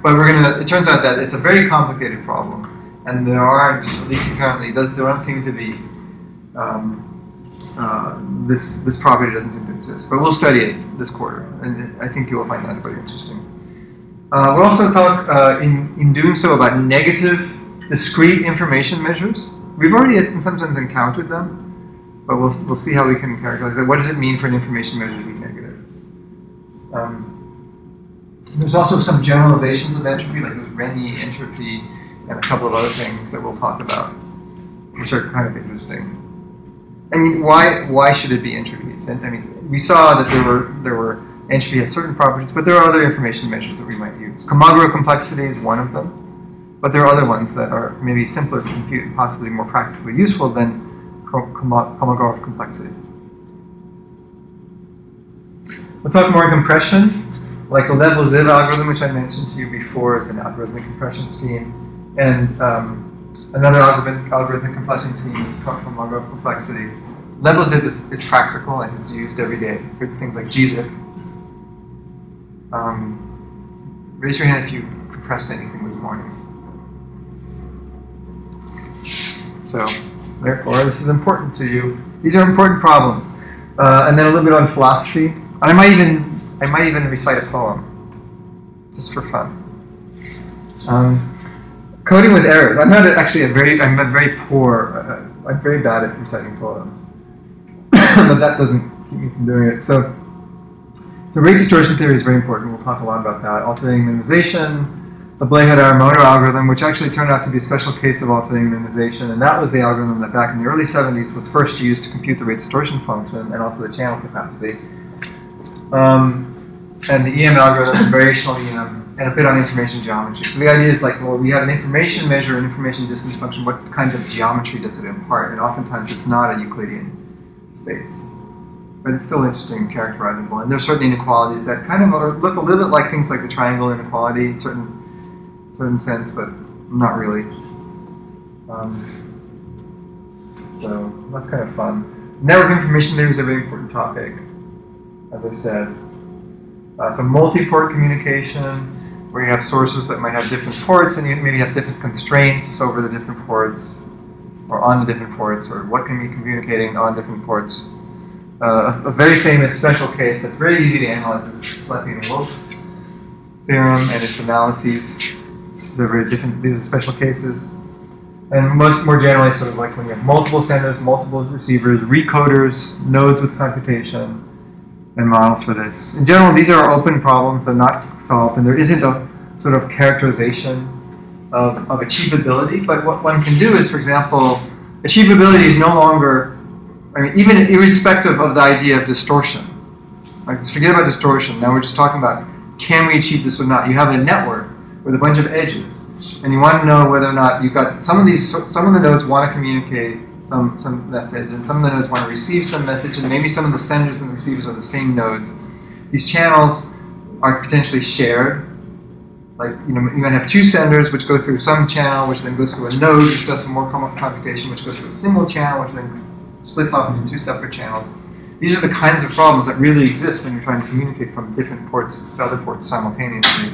But it turns out that it's a very complicated problem, and there aren't, at least apparently, there don't seem to be, this property doesn't seem to exist. But we'll study it this quarter, and I think you will find that very interesting. We'll also talk, in doing so, about negative discrete information measures. We've already, in some sense, encountered them, but we'll see how we can characterize it. What does it mean for an information measure to be negative? There's also some generalizations of entropy, like there's Renyi entropy and a couple of other things that we'll talk about, which are kind of interesting. I mean, why should it be entropy? I mean, we saw that there were entropy has certain properties, but there are other information measures that we might use. Komogorov complexity is one of them, but there are other ones that are maybe simpler to compute and possibly more practically useful than Kolmogorov complexity. We'll talk more in compression, like the Level-Ziv algorithm, which I mentioned to you before, is an algorithmic compression scheme, and another algorithmic compression scheme is Kolmogorov complexity. Level-Ziv is practical and it's used every day for things like gzip. Raise your hand if you compressed anything this morning. So, therefore, this is important to you. These are important problems. And then a little bit on philosophy. And I might even recite a poem, just for fun. Coding with errors. I'm very bad at reciting poems. But that doesn't keep me from doing it. So rate distortion theory is very important. We'll talk a lot about that. Alternating minimization. The Blehad-Aramoto algorithm, which actually turned out to be a special case of alternating minimization, and that was the algorithm that back in the early 70s was first used to compute the rate distortion function and also the channel capacity. and the EM algorithm, and variational EM, and a bit on information geometry. So the idea is like, well, we have an information measure, an information distance function. What kind of geometry does it impart? And oftentimes it's not a Euclidean space, but it's still interesting and characterizable. And there's certain inequalities that kind of look a little bit like things like the triangle inequality in certain sense, but not really. So that's kind of fun. Network information theory is a very important topic, as I said. So multi-port communication, where you have sources that might have different ports, and you maybe have different constraints over the different ports, or on the different ports, or what can be communicating on different ports. A very famous special case that's very easy to analyze is Slepian-Wolf theorem and its analyses. They're very different. These are special cases. And more generally, sort of like when you have multiple senders, multiple receivers, recoders, nodes with computation, and models for this. In general, these are open problems. They're not solved, and there isn't a sort of characterization of achievability. But what one can do is, for example, achievability is no longer, I mean, even irrespective of the idea of distortion. Like, just forget about distortion. Now we're just talking about, can we achieve this or not? You have a network with a bunch of edges, and you want to know whether or not you've got some of the nodes want to communicate some message, and some of the nodes want to receive some message, and maybe some of the senders and the receivers are the same nodes. These channels are potentially shared. Like, you know, you might have two senders which go through some channel, which then goes through a node which does some more computation, which goes through a single channel, which then splits off into two separate channels. These are the kinds of problems that really exist when you're trying to communicate from different ports to other ports simultaneously.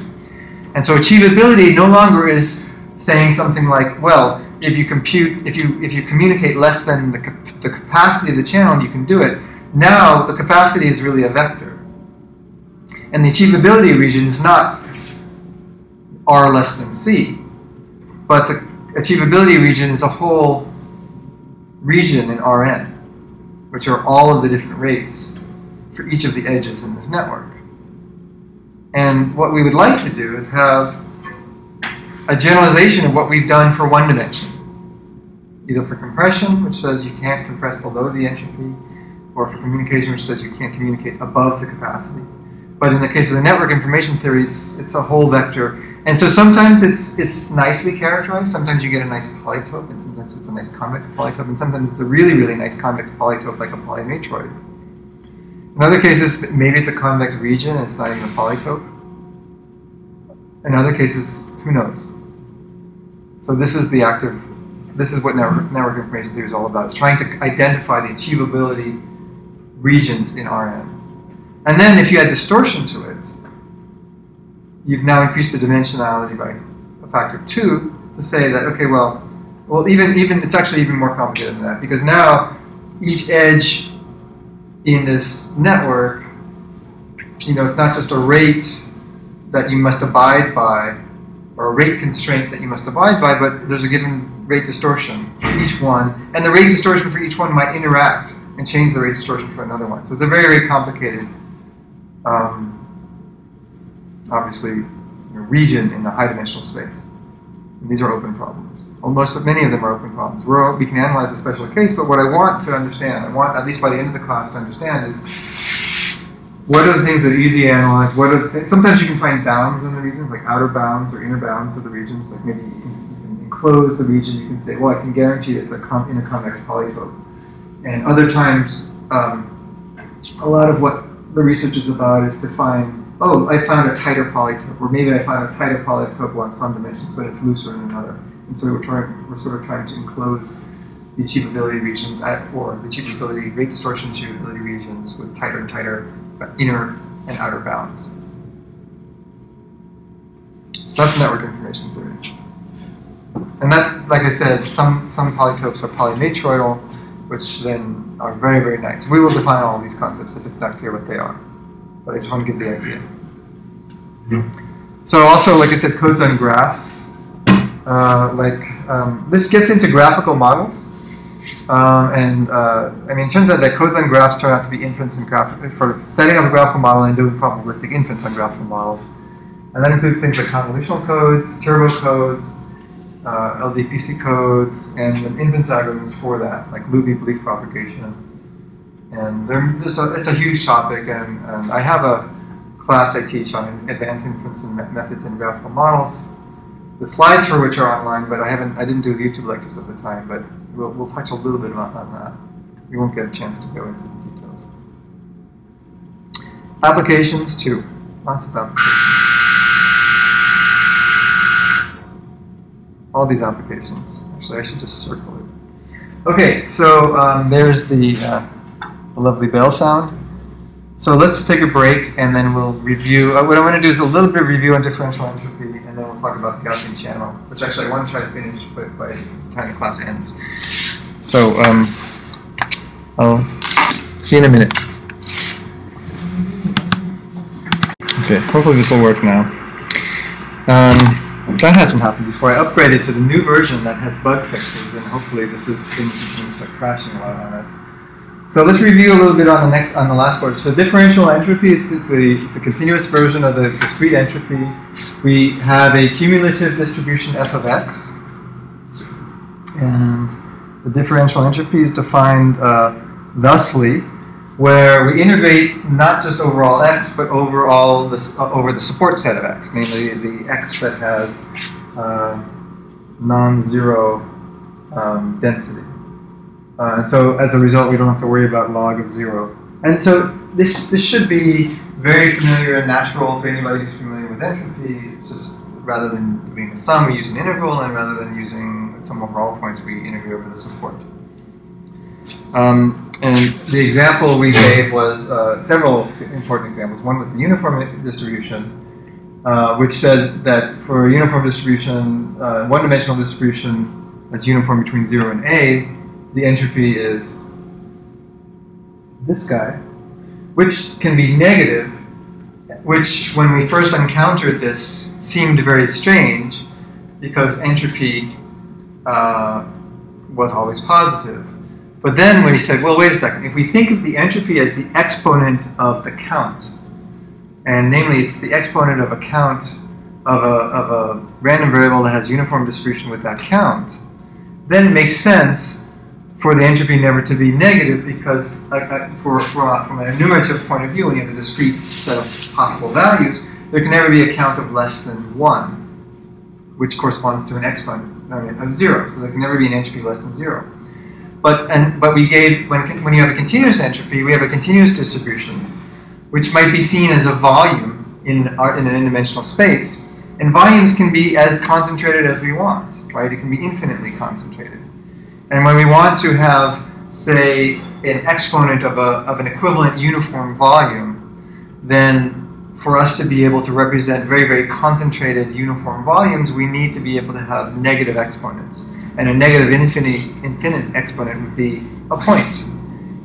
And so achievability no longer is saying something like, well, if you communicate less than the capacity of the channel, you can do it. Now the capacity is really a vector, and the achievability region is not R less than C, but the achievability region is a whole region in Rn, which are all of the different rates for each of the edges in this network. And what we would like to do is have a generalization of what we've done for one dimension, either for compression, which says you can't compress below the entropy, or for communication, which says you can't communicate above the capacity. But in the case of the network information theory, it's a whole vector. And so sometimes it's nicely characterized, sometimes you get a nice polytope, and sometimes it's a nice convex polytope, and sometimes it's a really, really nice convex polytope like a polymatroid. In other cases, maybe it's a convex region and it's not even a polytope. In other cases, who knows? So this is what network information theory is all about. It's trying to identify the achievability regions in Rn. And then if you add distortion to it, you've now increased the dimensionality by a factor of 2 to say that, okay, well, even it's actually even more complicated than that, because now each edge in this network, you know, it's not just a rate that you must abide by, or a rate constraint that you must abide by, but there's a given rate distortion for each one, and the rate distortion for each one might interact and change the rate distortion for another one. So it's a very, very complicated, obviously, region in the high-dimensional space. And these are open problems. Well, many of them are open problems. We can analyze a special case, but what I want to understand, I want, at least by the end of the class, to understand is what are the things that are easy to analyze? What are the things? Sometimes you can find bounds in the regions, like outer bounds or inner bounds of the regions. Like maybe you can enclose the region. You can say, well, I can guarantee it's in a convex polytope. And other times, a lot of what the research is about is to find, oh, I found a tighter polytope, or maybe I found a tighter polytope along some dimensions, but it's looser in another. And so we're sort of trying to enclose the achievability regions or the achievability rate distortion achievability regions with tighter and tighter inner and outer bounds. So that's network information theory. And that, like I said, some polytopes are polymatroidal, which then are very, very nice. We will define all of these concepts if it's not clear what they are. But I just want to give the idea. So also, like I said, codes on graphs. This gets into graphical models. I mean, it turns out that codes on graphs turn out to be inference and for setting up a graphical model and doing probabilistic inference on graphical models. And that includes things like convolutional codes, turbo codes, LDPC codes, and inference algorithms for that, like Luby-Bleak propagation. And it's a huge topic, and I have a class I teach on advanced inference methods in graphical models. The slides for which are online, but I didn't do YouTube lectures at the time, but we'll touch a little bit on that. We won't get a chance to go into the details. Applications too, lots of applications. All these applications. Actually, I should just circle it. Okay, so there's the lovely bell sound. So let's take a break and then we'll review. What I want to do is a little bit of review on differential entropy, and then we'll talk about the Gaussian channel, which actually I want to try to finish by the time the class ends. So I'll see you in a minute. Okay, hopefully this will work now. That hasn't happened before. I upgraded to the new version that has bug fixes, and hopefully this is going to start crashing a lot on it. So let's review a little bit on the last part. So differential entropy is the continuous version of the discrete entropy. We have a cumulative distribution f of x, and the differential entropy is defined thusly, where we integrate not just over all x, but over over the support set of x, namely the x that has non-zero density. And so as a result, we don't have to worry about log of 0. And so this should be very familiar and natural to anybody who's familiar with entropy. It's just rather than doing the sum, we use an integral, and rather than using some overall points, we integrate over the support. And the example we gave was several important examples. One was the uniform distribution, which said that for a uniform distribution, one-dimensional distribution that's uniform between 0 and a, the entropy is this guy, which can be negative, which when we first encountered this seemed very strange because entropy was always positive. But then when he said, well, wait a second, if we think of the entropy as the exponent of the count, and namely it's the exponent of a count of a random variable that has uniform distribution with that count, then it makes sense for the entropy never to be negative, because from an enumerative point of view, when you have a discrete set of possible values, there can never be a count of less than 1, which corresponds to an exponent of 0. So there can never be an entropy less than 0. But we gave, when you have a continuous entropy, we have a continuous distribution, which might be seen as a volume in an n-dimensional space. And volumes can be as concentrated as we want, right? It can be infinitely concentrated. And when we want to have, say, an exponent of an equivalent uniform volume, then for us to be able to represent very, very concentrated uniform volumes, we need to be able to have negative exponents. And a negative infinite exponent would be a point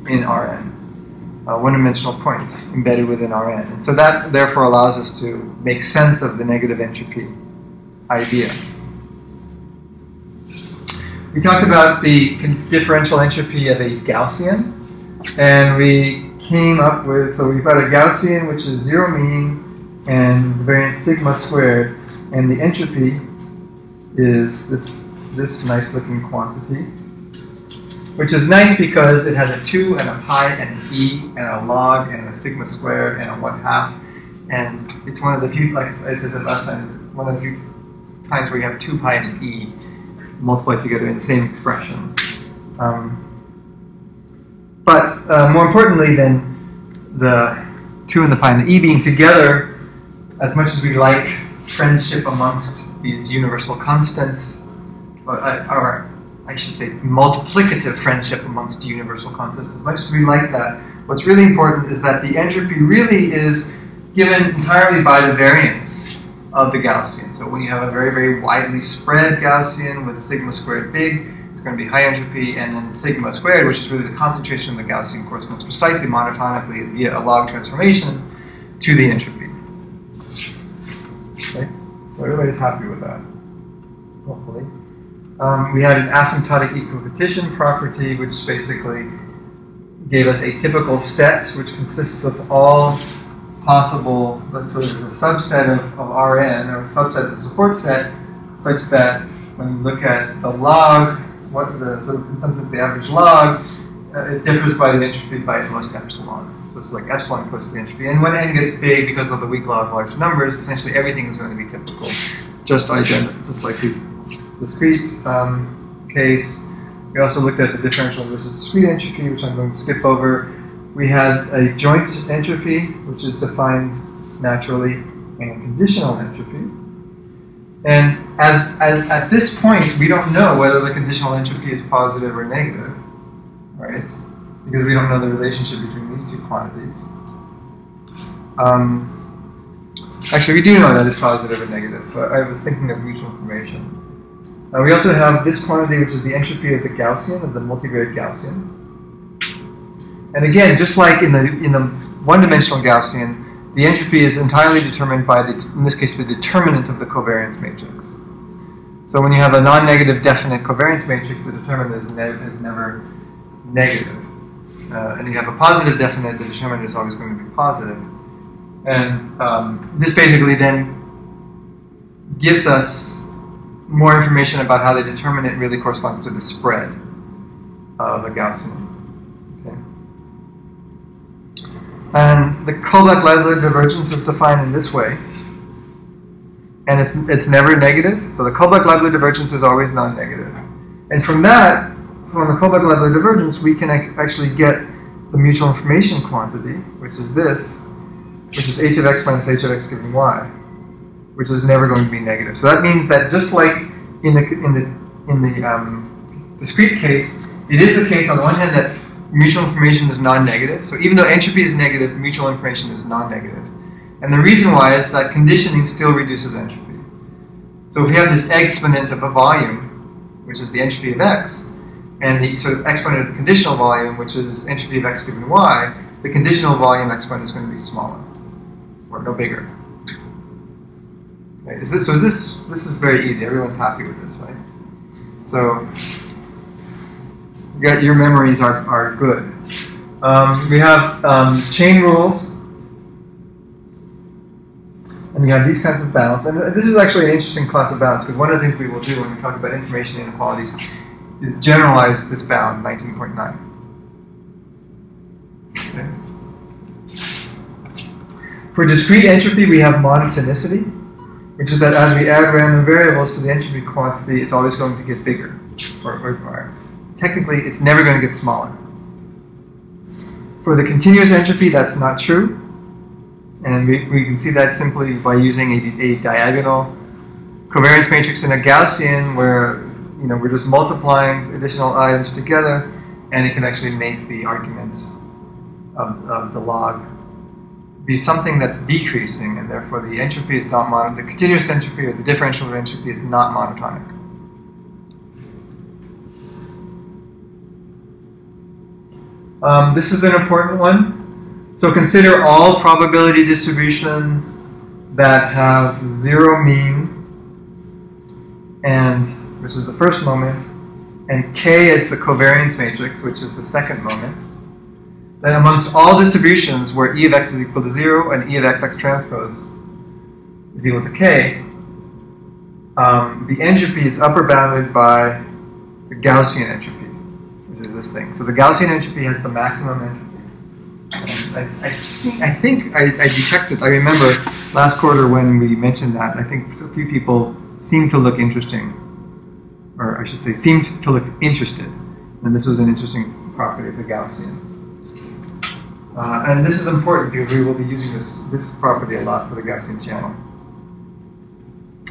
in Rn, a one-dimensional point embedded within Rn. And so that therefore allows us to make sense of the negative entropy idea. We talked about the differential entropy of a Gaussian, and we came up with, so we've got a Gaussian which is 0 mean and the variance sigma squared, and the entropy is this nice looking quantity, which is nice because it has a 2 and a pi and an e and a log and a sigma squared and a 1/2, and it's one of the few, like I said last time, one of the few times where you have 2 pi and an e multiplied together in the same expression. But more importantly than the 2 and the pi and the e being together, as much as we like friendship amongst these universal constants, or I should say multiplicative friendship amongst universal constants, as much as we like that, what's really important is that the entropy really is given entirely by the variance of the Gaussian. So when you have a very, very widely spread Gaussian with sigma squared big, it's going to be high entropy, and then sigma squared, which is really the concentration of the Gaussian, corresponds precisely monotonically via a log transformation to the entropy. Okay? So everybody's happy with that, hopefully. We had an asymptotic equipartition property, which basically gave us a typical set, which consists of all possible, let's say there's a subset of Rn, or a subset of the support set, such that when you look at the log, what the sort of, in some sense, the average log, it differs by the entropy by at most epsilon. So it's like epsilon close to the entropy. And when n gets big, because of the weak law of large numbers, essentially everything is going to be typical, just identical, just like the discrete case. We also looked at the differential versus discrete entropy, which I'm going to skip over. We had a joint entropy, which is defined naturally, and conditional entropy. And as at this point, we don't know whether the conditional entropy is positive or negative, right? Because we don't know the relationship between these two quantities. Actually, we do know that it's positive and negative, but I was thinking of mutual information. We also have this quantity, which is the entropy of the Gaussian, of the multivariate Gaussian. And again, just like in the one-dimensional Gaussian, the entropy is entirely determined by, in this case, the determinant of the covariance matrix. So when you have a non-negative definite covariance matrix, the determinant is never negative. And you have a positive definite, the determinant is always going to be positive. And this basically then gives us more information about how the determinant really corresponds to the spread of a Gaussian. Okay. And the Kullback-Leibler divergence is defined in this way. And it's never negative. So the Kullback-Leibler divergence is always non-negative. And from that, from the Kullback-Leibler divergence, we can actually get the mutual information quantity, which is this, which is h of x minus h of x given y, which is never going to be negative. So that means that just like in the discrete case, it is the case on the one hand that mutual information is non-negative. So even though entropy is negative, mutual information is non-negative. And the reason why is that conditioning still reduces entropy. So if we have this exponent of a volume, which is the entropy of x, and the sort of exponent of the conditional volume, which is entropy of x given y, the conditional volume exponent is going to be smaller, or no bigger. Okay, this is very easy. Everyone's happy with this, right? So your memories are good. We have chain rules, and we have these kinds of bounds. And this is actually an interesting class of bounds, because one of the things we will do when we talk about information inequalities is generalize this bound, 19.9. Okay. For discrete entropy, we have monotonicity, which is that as we add random variables to the entropy quantity, it's always going to get bigger. Or technically, it's never going to get smaller. For the continuous entropy, that's not true. And we can see that simply by using a diagonal covariance matrix in a Gaussian where we're just multiplying additional items together, and it can actually make the argument of the log be something that's decreasing, and therefore the entropy is not the continuous entropy or the differential entropy is not monotonic. This is an important one. So consider all probability distributions that have zero mean, and which is the first moment, and k is the covariance matrix, which is the second moment. Then amongst all distributions where e of x is equal to 0 and e of x transpose is equal to k, the entropy is upper bounded by the Gaussian entropy, which is this thing. So the Gaussian entropy has the maximum entropy. And I think I detected, I remember last quarter when we mentioned that, I think a few people seemed to look interesting, or I should say seemed to look interested. And this was an interesting property of the Gaussian. And this is important because we will be using this property a lot for the Gaussian channel.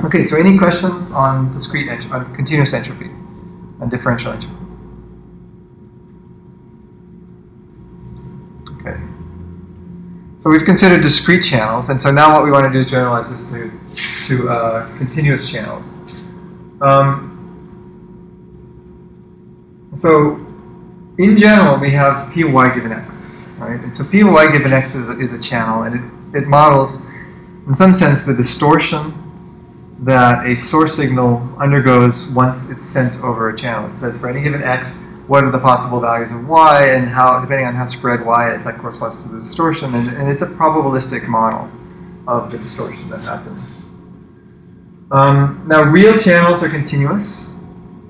Okay, so any questions on discrete on continuous entropy, on differential entropy? Okay. So we've considered discrete channels, and so now what we want to do is generalize this to continuous channels. So in general, we have p of y given x, right? And so p of y given x is a channel, and it models, in some sense, the distortion that a source signal undergoes once it's sent over a channel. It says for any given x, what are the possible values of y, and how, depending on how spread y is, that corresponds to the distortion, and it's a probabilistic model of the distortion that happens. Now, real channels are continuous,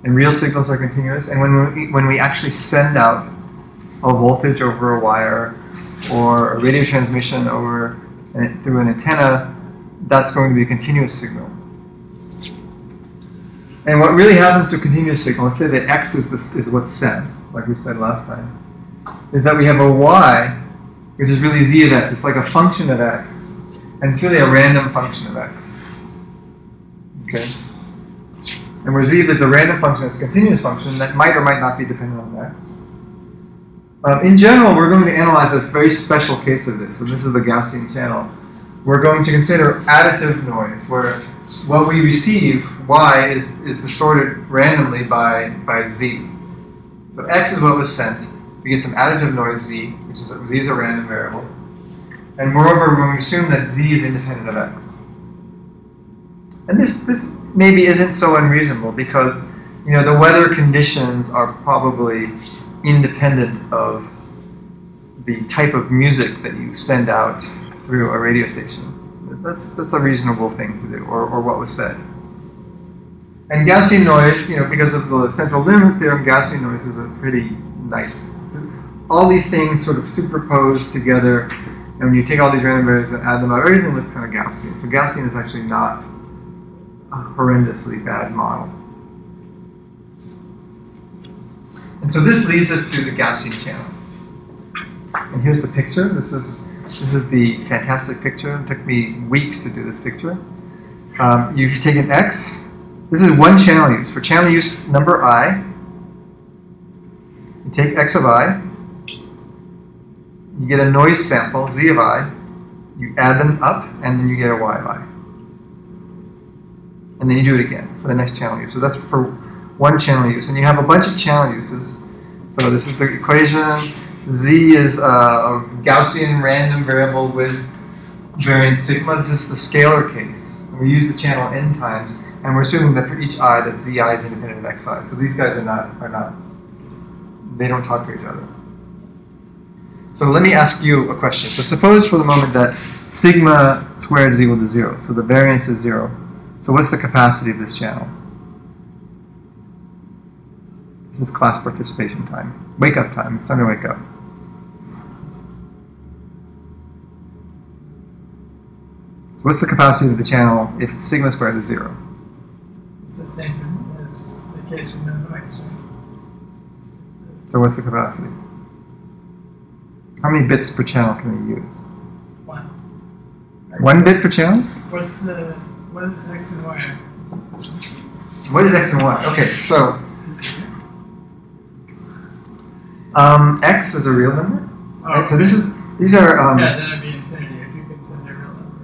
and real signals are continuous, and when we actually send out a voltage over a wire or a radio transmission through an antenna, that's going to be a continuous signal. And what really happens to a continuous signal, let's say that x is what's set, like we said last time, is that we have a y, which is really z of x. It's like a function of x, and it's really a random function of x. Okay? And where z is a random function, it's a continuous function that might or might not be dependent on x. In general, we're going to analyze a very special case of this, and this is the Gaussian channel. We're going to consider additive noise, where what we receive, y, is distorted randomly by z. So x is what was sent. We get some additive noise z, which is z is a random variable. And moreover, we're going to assume that z is independent of x. And this maybe isn't so unreasonable because the weather conditions are probably independent of the type of music that you send out through a radio station. That's a reasonable thing to do, or what was said. And Gaussian noise, because of the central limit theorem, Gaussian noise is a pretty nice. All these things sort of superposed together, and when you take all these random variables and add them up, everything looks kind of Gaussian. So Gaussian is actually not a horrendously bad model. And so this leads us to the Gaussian channel. And here's the picture. This is the fantastic picture. It took me weeks to do this picture. You've taken x. This is one channel use. For channel use number I, you take x of I, you get a noise sample, z of I, you add them up, and then you get a y of I. And then you do it again for the next channel use. So that's for one channel use. And you have a bunch of channel uses. So this is the equation. Z is a Gaussian random variable with variance sigma. This is the scalar case. We use the channel n times, and we're assuming that for each I that zi is independent of xi. So these guys are not, they don't talk to each other. So let me ask you a question. So suppose for the moment that sigma squared is equal to 0. So the variance is 0. So what's the capacity of this channel? This is class participation time. Wake up time. It's time to wake up. So what's the capacity of the channel if sigma squared is 0? It's the same as the case with no noise. So what's the capacity? How many bits per channel can we use? 1. 1 bit per channel? What is x and y? What is x and y? Okay, so x is a real number. Oh, right? So these are yeah, then it'd be infinity if you could send a real number,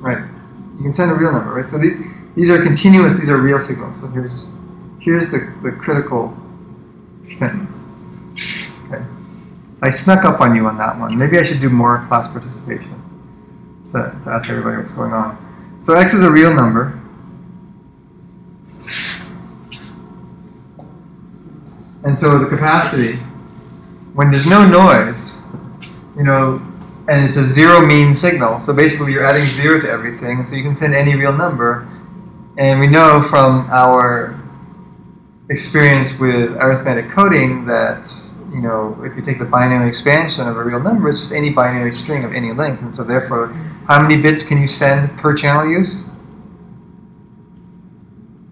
right? Right. You can send a real number, right? So these are continuous. These are real signals. So here's the critical things. Okay. I snuck up on you on that one. Maybe I should do more class participation to ask everybody what's going on. So x is a real number. And so the capacity, when there's no noise, and it's a zero mean signal, so basically you're adding 0 to everything, and so you can send any real number. And we know from our experience with arithmetic coding that, if you take the binary expansion of a real number, it's just any binary string of any length. And so therefore, how many bits can you send per channel use?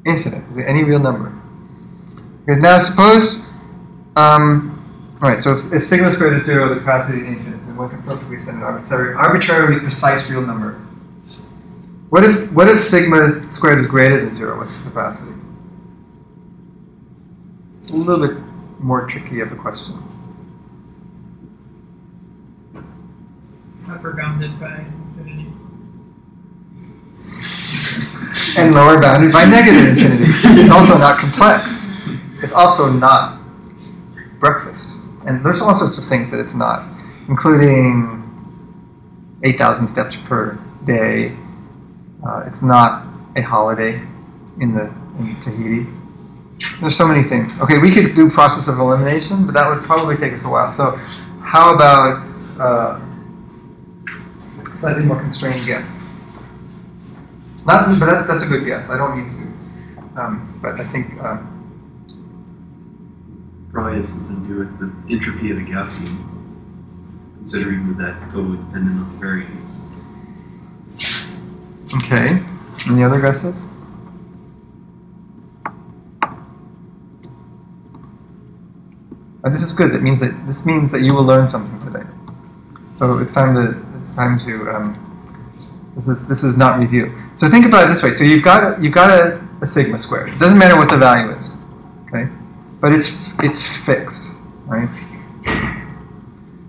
Infinite. Is it any real number? Okay, now suppose, alright, so if sigma squared is 0, the capacity is infinite. So one can perfectly send an arbitrarily precise real number. What if sigma squared is greater than 0? What's the capacity? A little bit more tricky of a question. Upper bounded by infinity. And lower bounded by negative infinity. It's also not complex. It's also not breakfast. And there's all sorts of things that it's not, including 8,000 steps per day. It's not a holiday in Tahiti. There's so many things. Okay, we could do process of elimination, but that would probably take us a while. So how about slightly more constrained guess? But that's a good guess. I don't need to. But I think probably has something to do with the entropy of a Gaussian, considering that that's totally dependent on the variance. Okay. Any other guesses? This is good. This means that you will learn something today. So it's time to this is not review. So think about it this way. So you've got a sigma squared. It doesn't matter what the value is, okay? But it's fixed, right?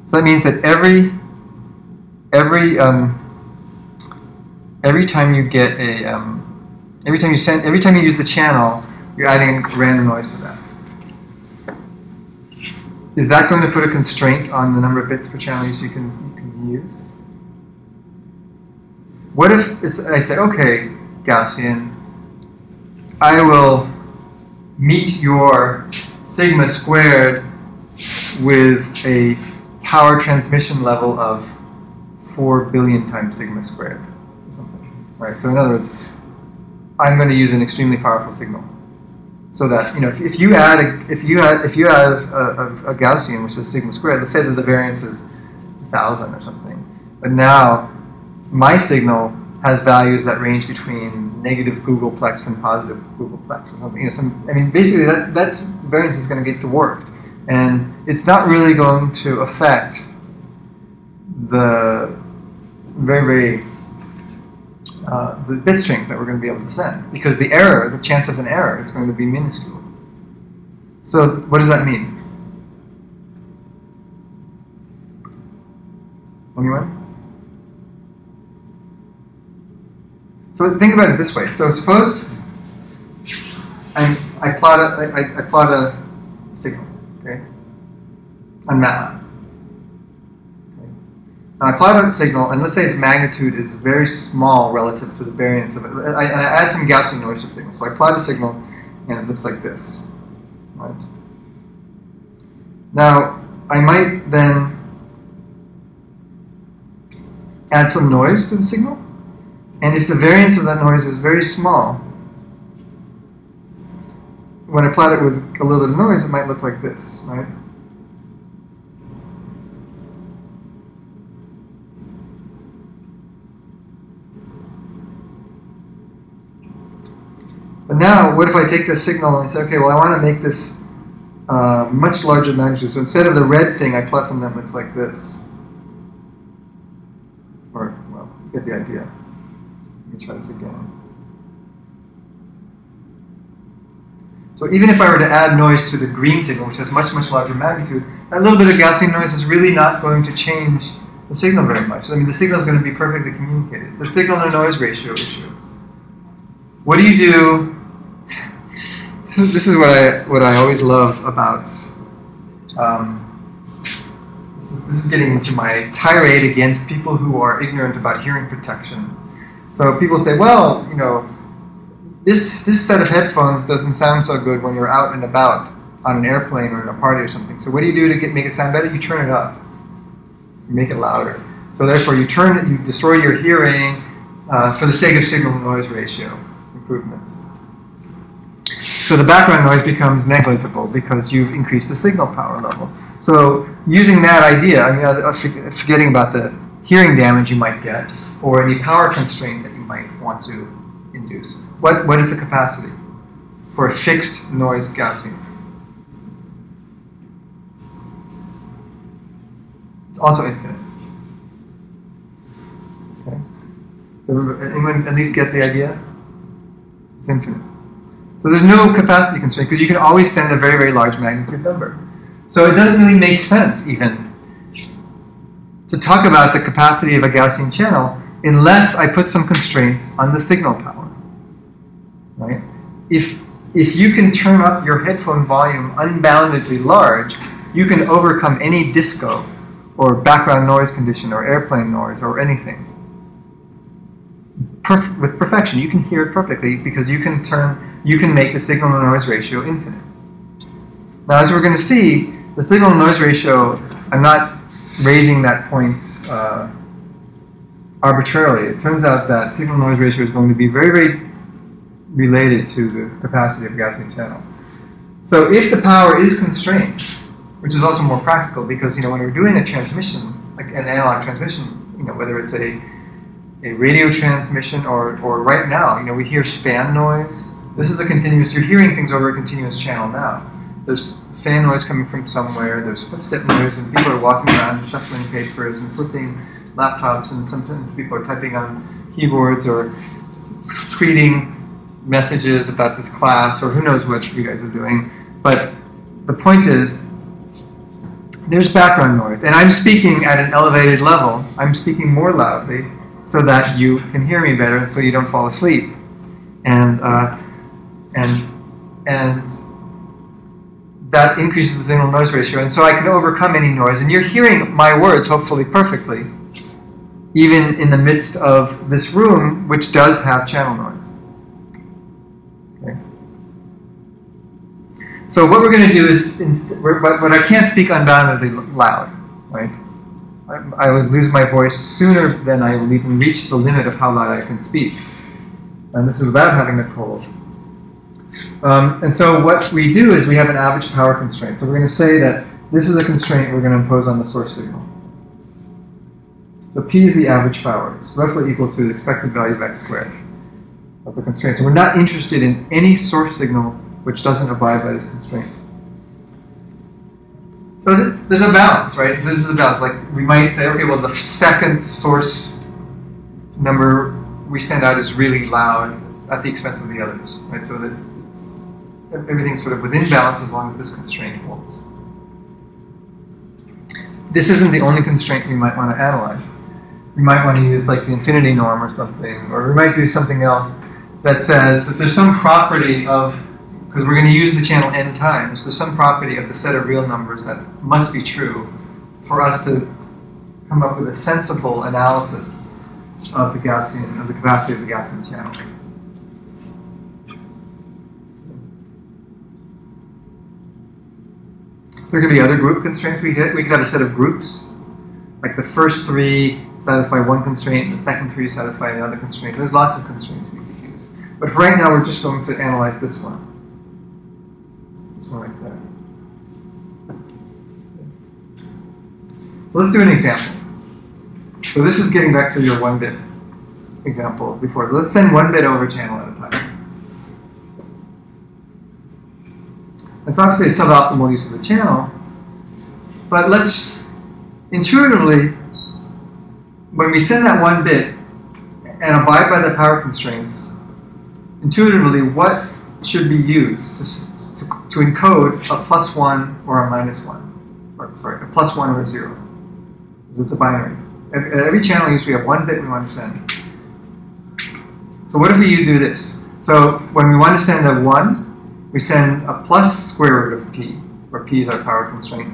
So that means that every time you get a every time you use the channel, you're adding random noise to that. Is that going to put a constraint on the number of bits per channel you can use? What if I say, okay, Gaussian, I will meet your sigma squared with a power transmission level of 4 billion times sigma squared, or something, right? So in other words, I'm going to use an extremely powerful signal, so that if you add a Gaussian, which is sigma squared, let's say that the variance is 1,000 or something, but now my signal has values that range between negative googolplex and positive googolplex or something. Basically that variance is going to get dwarfed, and it's not really going to affect the the bit strings that we're going to be able to send, because the chance of an error is going to be minuscule. So what does that mean? Anyone? So think about it this way. So suppose I plot a signal, okay, on MATLAB. Okay. Now I plot a signal, and let's say its magnitude is very small relative to the variance of it. I add some Gaussian noise to the signal. So I plot a signal, and it looks like this, right? Now I might then add some noise to the signal. And if the variance of that noise is very small, when I plot it with a little bit of noise, it might look like this, right? But now, what if I take this signal and say, okay, well, I want to make this much larger magnitude. So instead of the red thing, I plot something that looks like this. Or, well, you get the idea. Let me try this again. So even if I were to add noise to the green signal, which has much, much larger magnitude, that little bit of Gaussian noise is really not going to change the signal very much. The signal is going to be perfectly communicated. It's a signal-to-noise ratio issue. What do you do? This is what I always love about. This is getting into my tirade against people who are ignorant about hearing protection. So people say, well, this set of headphones doesn't sound so good when you're out and about on an airplane or in a party or something. So what do you do to make it sound better? You turn it up. You make it louder. So therefore, you destroy your hearing for the sake of signal-to-noise ratio improvements. So the background noise becomes negligible because you've increased the signal power level. So using that idea, forgetting about the hearing damage you might get, or any power constraint that you might want to induce. What is the capacity for a fixed noise Gaussian? It's also infinite. Okay. Anyone at least get the idea? It's infinite. So there's no capacity constraint because you can always send a very, very large magnitude number. So it doesn't really make sense even to talk about the capacity of a Gaussian channel unless I put some constraints on the signal power, right? If you can turn up your headphone volume unboundedly large, you can overcome any disco or background noise condition or airplane noise or anything. With perfection, you can hear it perfectly because you can make the signal-to-noise ratio infinite. Now, as we're going to see, the signal-to-noise ratio, I'm not raising that point arbitrarily. It turns out that signal-to-noise ratio is going to be very, very related to the capacity of a Gaussian channel. So if the power is constrained, which is also more practical because, when we're doing a transmission, like an analog transmission, whether it's a radio transmission or right now, we hear fan noise. This is a continuous, you're hearing things over a continuous channel now. There's fan noise coming from somewhere, there's footstep noise, and people are walking around shuffling papers and flipping laptops, and sometimes people are typing on keyboards or tweeting messages about this class, or who knows what you guys are doing. But the point is, there's background noise, and I'm speaking at an elevated level. I'm speaking more loudly so that you can hear me better, and so you don't fall asleep. And that increases the signal noise ratio, and so I can overcome any noise. And you're hearing my words hopefully perfectly, even in the midst of this room, which does have channel noise. Okay. So what we're going to do is, but I can't speak unboundedly loud, right? I would lose my voice sooner than I will even reach the limit of how loud I can speak. And this is without having a cold. And so what we do is we have an average power constraint. So we're going to say that this is a constraint we're going to impose on the source signal. So P is the average power. It's roughly equal to the expected value of x squared. That's a constraint. So we're not interested in any source signal which doesn't abide by this constraint. So there's a balance, right? This is a balance. Like we might say, okay, well, the second source number we send out is really loud at the expense of the others, right? So that everything's sort of within balance as long as this constraint holds. This isn't the only constraint we might want to analyze. We might want to use like the infinity norm or something, or we might do something else that says that there's some property of, because we're going to use the channel n times, there's some property of the set of real numbers that must be true for us to come up with a sensible analysis of the Gaussian, of the capacity of the Gaussian channel. There could be other group constraints we hit. We could have a set of groups, like the first three satisfy one constraint, and the second three satisfy another constraint. There's lots of constraints we could use. But for right now, we're just going to analyze this one. This one right there. So let's do an example. So this is getting back to your 1-bit example before. Let's send 1 bit over channel at a time. It's obviously a suboptimal use of the channel, but let's intuitively, when we send that 1 bit and abide by the power constraints, intuitively what should be used to encode a +1 or a -1? Or, sorry, a +1 or a 0. So it's a binary. Every channel use, we have 1 bit we want to send. So what if we do this? So when we want to send a 1, we send a plus square root of p, where p is our power constraint.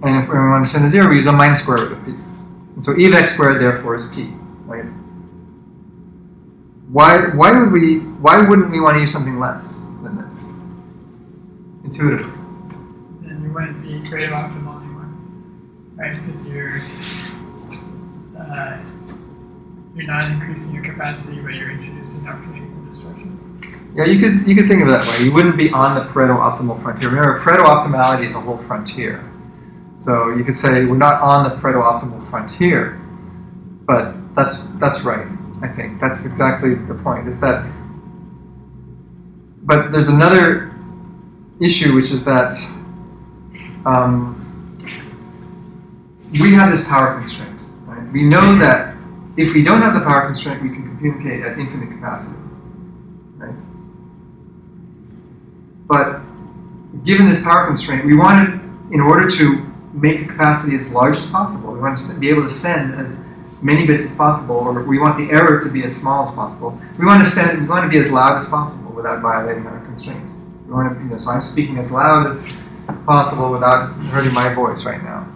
And if we want to send a 0, we use a minus square root of p. And so e of x squared, therefore, is p. Right? Why wouldn't we want to use something less than this? Intuitively. Then you wouldn't be creative optimal anymore, right? Because you're not increasing your capacity, but you're introducing opportunity for distortion. Yeah, you could think of it that way. You wouldn't be on the Pareto optimal frontier. Remember, Pareto optimality is a whole frontier. So you could say we're not on the Pareto optimal frontier, but that's right. I think that's exactly the point. Is that? But there's another issue, which is that we have this power constraint. Right? We know that if we don't have the power constraint, we can communicate at infinite capacity. Right? But given this power constraint, we wanted, in order to make the capacity as large as possible, we want to be able to send as many bits as possible, or we want the error to be as small as possible. We want to be as loud as possible without violating our constraint. We want to, so I'm speaking as loud as possible without hurting my voice right now.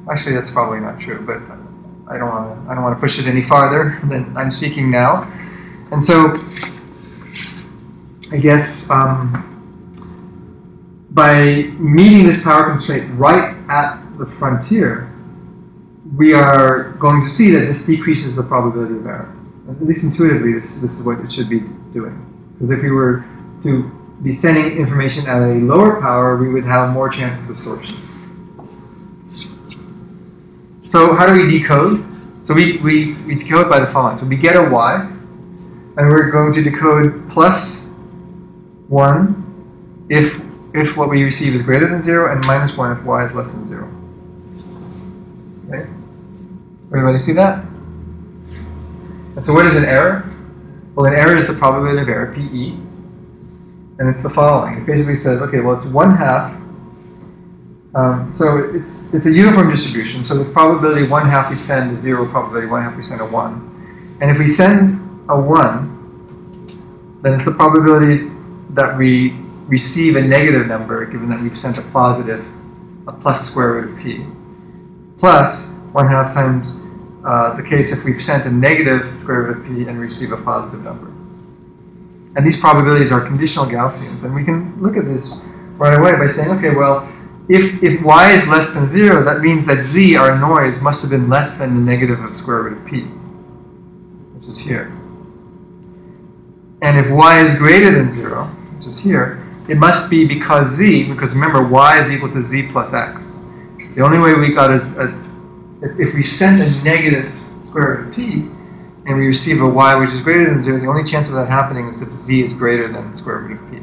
Actually, that's probably not true, but I don't want to push it any farther than I'm speaking now. And so, I guess by meeting this power constraint right at the frontier, we are going to see that this decreases the probability of error. At least intuitively, this is what it should be doing. Because if we were to be sending information at a lower power, we would have more chance of distortion. So how do we decode? So we decode by the following. So we get a y, and we're going to decode plus 1 if what we receive is greater than 0, and minus 1 if y is less than 0. Okay? Everybody see that? And so what is an error? Well, an error is the probability of error, PE. And it's the following. It basically says, okay, well, it's 1/2. So it's a uniform distribution. So the probability 1/2 we send is 0, probability 1/2 we send a 1. And if we send a 1, then it's the probability that we receive a negative number, given that we've sent a plus square root of p, plus 1/2 times the case if we've sent a negative square root of p and receive a positive number. And these probabilities are conditional Gaussians. And we can look at this right away by saying, okay, well, if y is less than 0, that means that z, our noise, must have been less than the negative of square root of p, which is here. And if y is greater than 0, which is here, it must be because remember, y is equal to z plus x. The only way we got is, if we sent a negative square root of p, and we receive a y which is greater than 0, the only chance of that happening is if z is greater than the square root of p.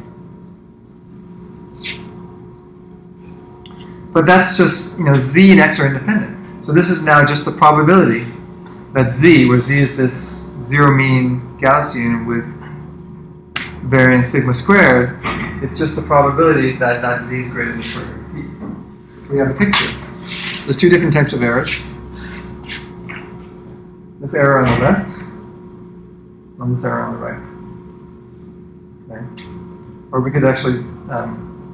But that's just, z and x are independent. So this is now just the probability that z, where z is this zero mean Gaussian with variance sigma squared, it's just the probability that z is greater than the square root of p. We have a picture. There's two different types of errors. This error on the left, and this error on the right. Okay. Or we could actually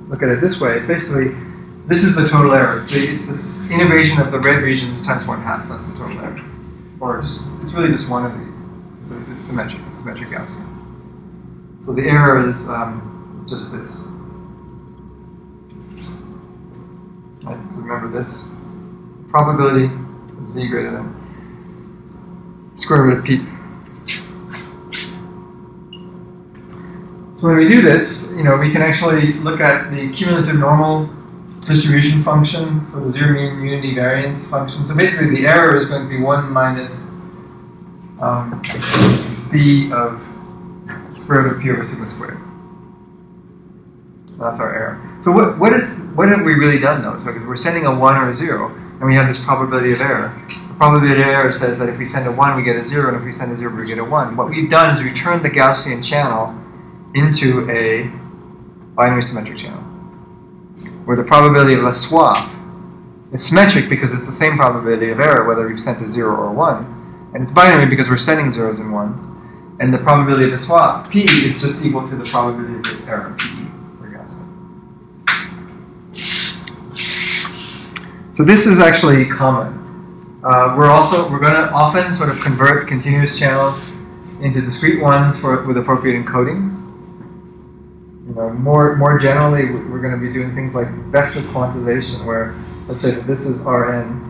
look at it this way. Basically, this is the total error. It's this integration of the red regions times 1/2. That's the total error. Or it's really just one of these. So it's symmetric. It's symmetric Gaussian. So the error is just this. Right? Remember this probability of z greater than square root of p. So when we do this, we can actually look at the cumulative normal distribution function for the zero mean unity variance function. So basically the error is going to be 1 minus b of square root of p over sigma squared. That's our error. So what have we really done though? So we're sending a 1 or a 0, and we have this probability of error. The probability of error says that if we send a 1, we get a 0, and if we send a 0, we get a 1. What we've done is we turned the Gaussian channel into a binary symmetric channel, where the probability of a swap is symmetric because it's the same probability of error whether we've sent a 0 or a 1, and it's binary because we're sending 0s and 1s, and the probability of the swap, p, is just equal to the probability of the error, p, for Gaussian. So this is actually common. We're going to often sort of convert continuous channels into discrete ones with appropriate encodings. More generally, we're going to be doing things like vector quantization, where let's say that this is Rn,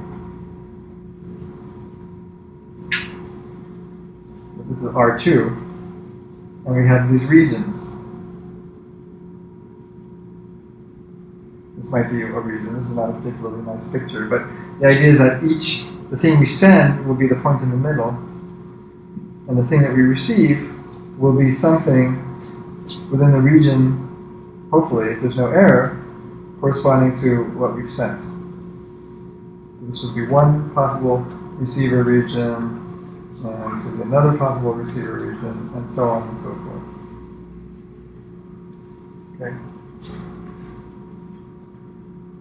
this is R2, and we have these regions. This might be a region. This is not a particularly nice picture, but the idea is that the thing we send will be the point in the middle, and the thing that we receive will be something within the region, hopefully, if there's no error, corresponding to what we've sent. This would be one possible receiver region, and this would be another possible receiver region, and so on and so forth. Okay.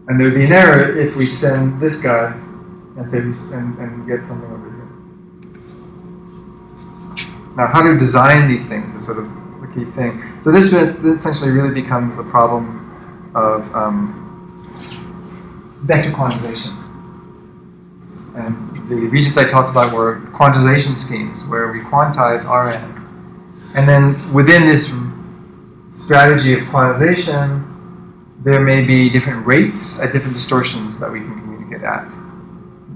And there would be an error if we send this guy and say and get something over here. Now, how to design these things is sort of the key thing. So this essentially really becomes a problem of vector quantization. And the regions I talked about were quantization schemes, where we quantize Rn. And then within this strategy of quantization, there may be different rates at different distortions that we can communicate at,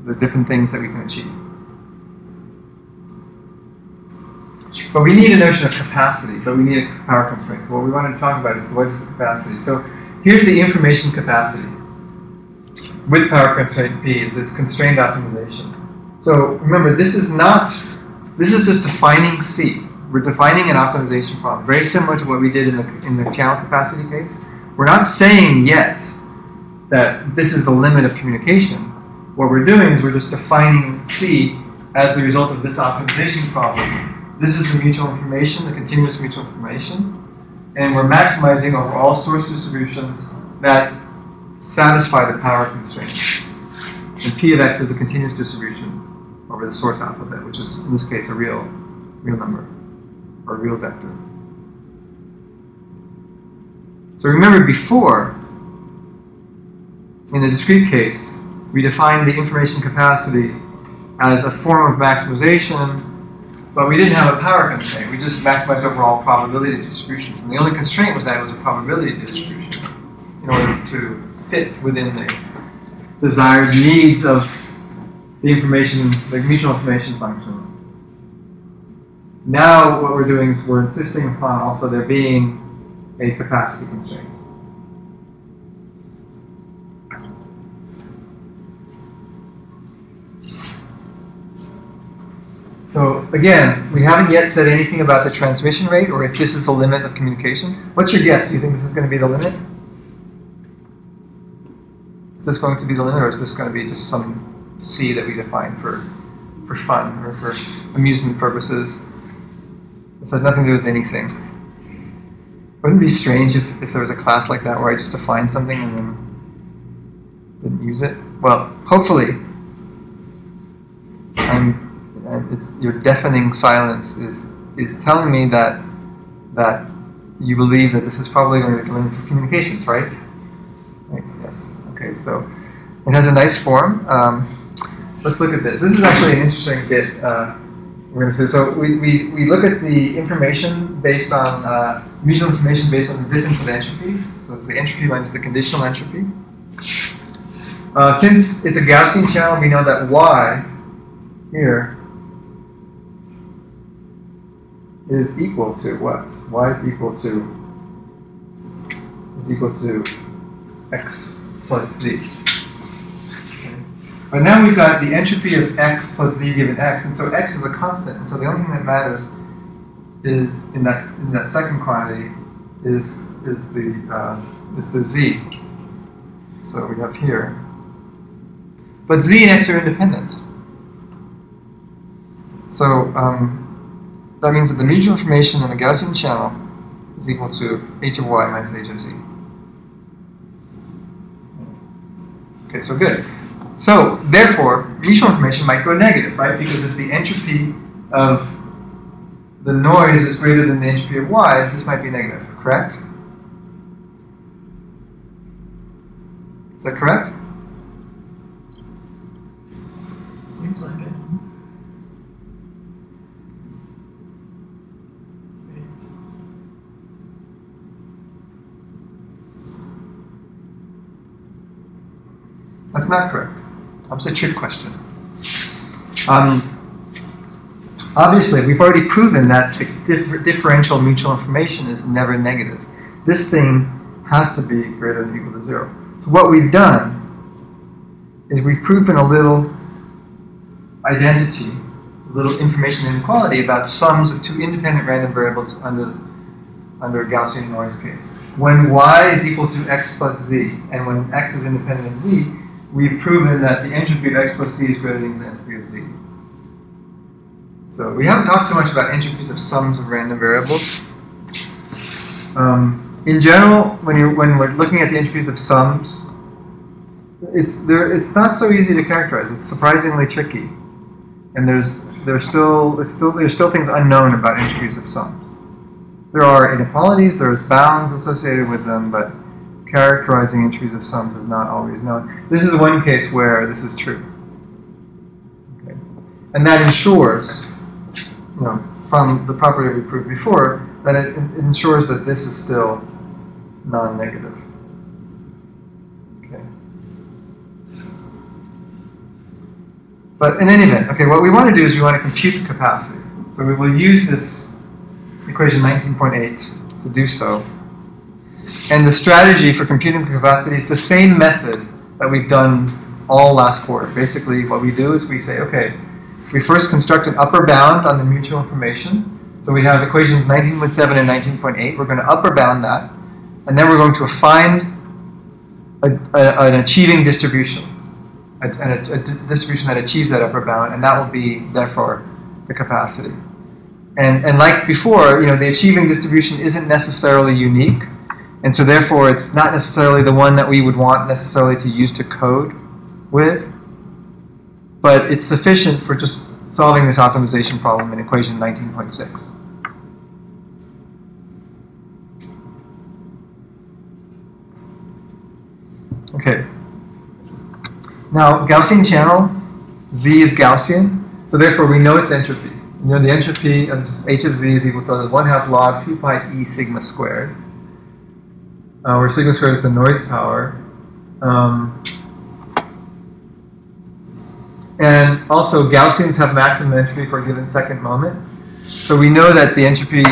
the different things that we can achieve. But we need a notion of capacity, but we need a power constraint. So what we want to talk about is what is the capacity. So here's the information capacity. With power constraint P is this constrained optimization. So remember, this is just defining C. We're defining an optimization problem, very similar to what we did in the channel capacity case. We're not saying yet that this is the limit of communication. What we're doing is we're just defining C as the result of this optimization problem. This is the mutual information, the continuous mutual information, and we're maximizing over all source distributions that satisfy the power constraint. And P of x is a continuous distribution over the source alphabet, which is in this case a real number or a real vector. So remember before, in the discrete case, we defined the information capacity as a form of maximization, but we didn't have a power constraint. We just maximized overall probability distributions. And the only constraint was that it was a probability distribution in order to fit within the desired needs of the information, the mutual information function. Now what we're doing is we're insisting upon also there being a capacity constraint. So again, we haven't yet said anything about the transmission rate or if this is the limit of communication. What's your guess? Do you think this is going to be the limit? Is this going to be the limit, or is this going to be just some C that we define for fun or for amusement purposes? This has nothing to do with anything. Wouldn't it be strange if there was a class like that where I just defined something and then didn't use it? Well, hopefully, your deafening silence is telling me that you believe that this is probably going to be the limits of communications, right? Right. Yes. Okay. So it has a nice form. Let's look at this. This is actually an interesting bit. We're going to see. So we look at the information based on mutual information based on the difference of entropies. So it's the entropy minus the conditional entropy. Since it's a Gaussian channel, we know that Y here is equal to what? Y is equal to x plus z. Okay. But now we've got the entropy of x plus z given x, and so x is a constant, and so the only thing that matters is in that second quantity is the z. So we have here. But z and x are independent. So that means that the mutual information in the Gaussian channel is equal to h of y minus h of z. Okay, so good. So therefore, mutual information might go negative, right? Because if the entropy of the noise is greater than the entropy of y, this might be negative, correct? Is that correct? Seems like it. That's not correct. That's a trick question. Obviously, we've already proven that the differential mutual information is never negative. This thing has to be greater than or equal to 0. So what we've done is we've proven a little identity, a little information inequality about sums of two independent random variables under a Gaussian noise case. When y is equal to x plus z, and when x is independent of z, we've proven that the entropy of x plus z is greater than the entropy of z. So we haven't talked too much about entropies of sums of random variables. In general, when we're looking at the entropies of sums, it's not so easy to characterize. It's surprisingly tricky, and there's still things unknown about entropies of sums. There are inequalities, there's bounds associated with them, but characterizing entropies of sums is not always known. This is one case where this is true. Okay. And that ensures, from the property we proved before, that it ensures that this is still non-negative. Okay. But in any event, okay, what we want to do is we want to compute the capacity. So we will use this equation 19.8 to do so. And the strategy for computing the capacity is the same method that we've done all last quarter. Basically, what we do is we say, okay, we first construct an upper bound on the mutual information. So we have equations 19.7 and 19.8. We're going to upper bound that. And then we're going to find an achieving distribution, a distribution that achieves that upper bound, and that will be, therefore, the capacity. And like before, the achieving distribution isn't necessarily unique, and so therefore it's not necessarily the one that we would want necessarily to use to code with, but it's sufficient for just solving this optimization problem in equation 19.6. Okay. Now, Gaussian channel, Z is Gaussian, so therefore we know its entropy. The entropy of h of z is equal to 1/2 log 2 pi e sigma squared, where sigma squared is the noise power. And also, Gaussians have maximum entropy for a given second moment. So we know that the entropy,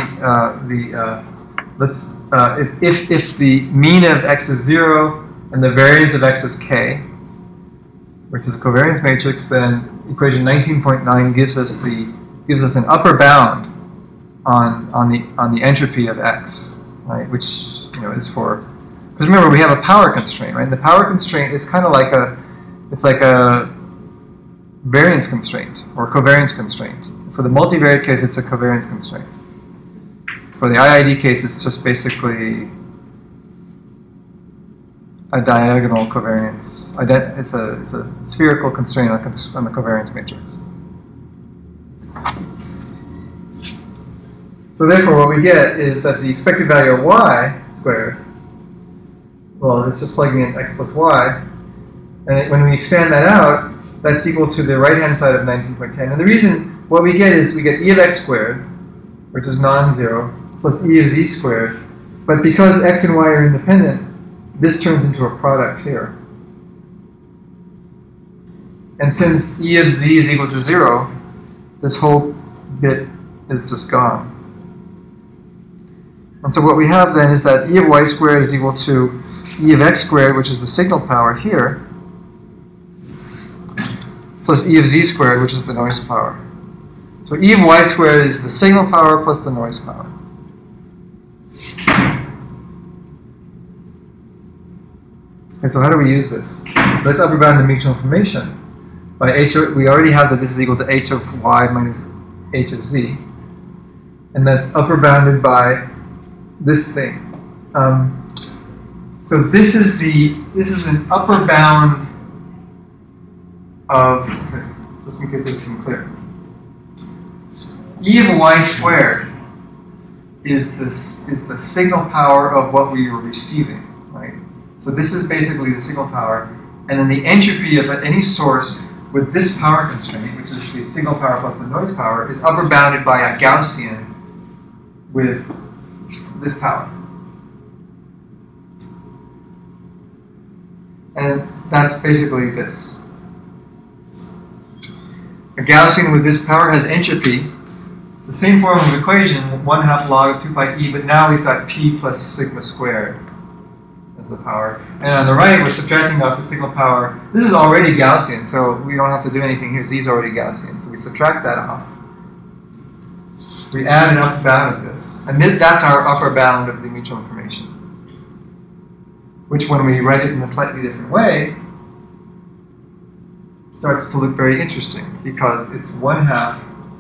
if the mean of x is 0 and the variance of x is k, which is a covariance matrix, then equation 19.9 gives us an upper bound on the entropy of x, right? Which is for, because remember we have a power constraint, right? And the power constraint is kind of like a variance constraint or covariance constraint. For the multivariate case, it's a covariance constraint. For the IID case, it's just basically a diagonal covariance. It's a spherical constraint on the covariance matrix. So therefore, what we get is that the expected value of y squared, well, it's just plugging in x plus y, and when we expand that out, that's equal to the right-hand side of 19.10. And the reason, what we get is we get e of x squared, which is non-zero, plus e of z squared. But because x and y are independent, this turns into a product here. And since e of z is equal to 0, this whole bit is just gone. And so what we have then is that e of y squared is equal to e of x squared, which is the signal power here, plus e of z squared, which is the noise power. So e of y squared is the signal power plus the noise power. Okay, so how do we use this? Let's upper bound the mutual information. By h, we already have that this is equal to h of y minus h of z. And that's upper bounded by this thing. So this is an upper bound of, just in case this isn't clear. E of y squared is the signal power of what we were receiving, right? So this is basically the signal power, and then the entropy of any source with this power constraint, which is the signal power plus the noise power, is upper bounded by a Gaussian with this power. And that's basically this. A Gaussian with this power has entropy, the same form of equation, 1/2 log of 2 pi e, but now we've got p plus sigma squared as the power. And on the right, we're subtracting off the signal power. This is already Gaussian, so we don't have to do anything here. Z is already Gaussian, so we subtract that off. We add an upper bound of this. And that's our upper bound of the mutual information, which when we write it in a slightly different way, starts to look very interesting, because it's 1/2.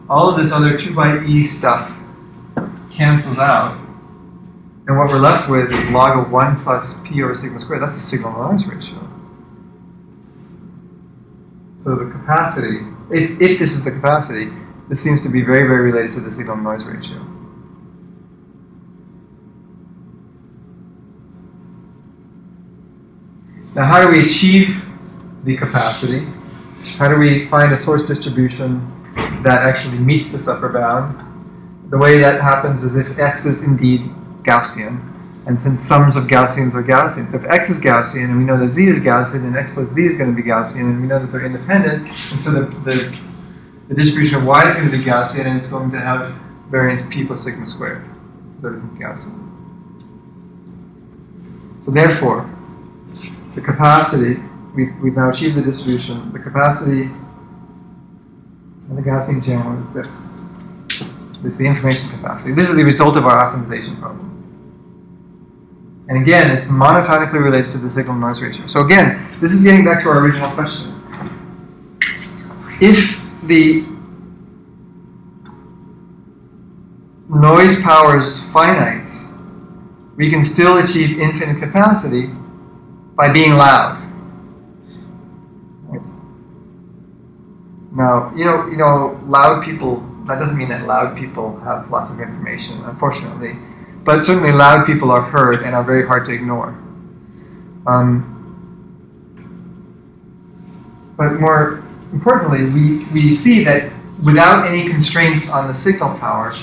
All of this other 2 pi e stuff cancels out. And what we're left with is log of 1 plus p over sigma squared. That's the signal noise ratio. So the capacity, if this is the capacity, this seems to be very, very related to the signal noise ratio. Now, how do we achieve the capacity? How do we find a source distribution that actually meets this upper bound? The way that happens is if x is indeed Gaussian, and since sums of Gaussians are Gaussian. So if x is Gaussian, and we know that z is Gaussian, then x plus z is going to be Gaussian, and we know that they're independent, and so the distribution of y is going to be Gaussian, and it's going to have variance p plus sigma squared. So everything's Gaussian. So therefore, the capacity, we've now achieved the distribution. The capacity in the Gaussian channel is this. This is the information capacity. This is the result of our optimization problem. And again, it's monotonically related to the signal-noise ratio. So again, this is getting back to our original question. If the noise power is finite, we can still achieve infinite capacity by being loud. Right? Now, you know, loud people, that doesn't mean that loud people have lots of information, unfortunately. But certainly loud people are heard and are very hard to ignore. But more importantly, we see that without any constraints on the signal power,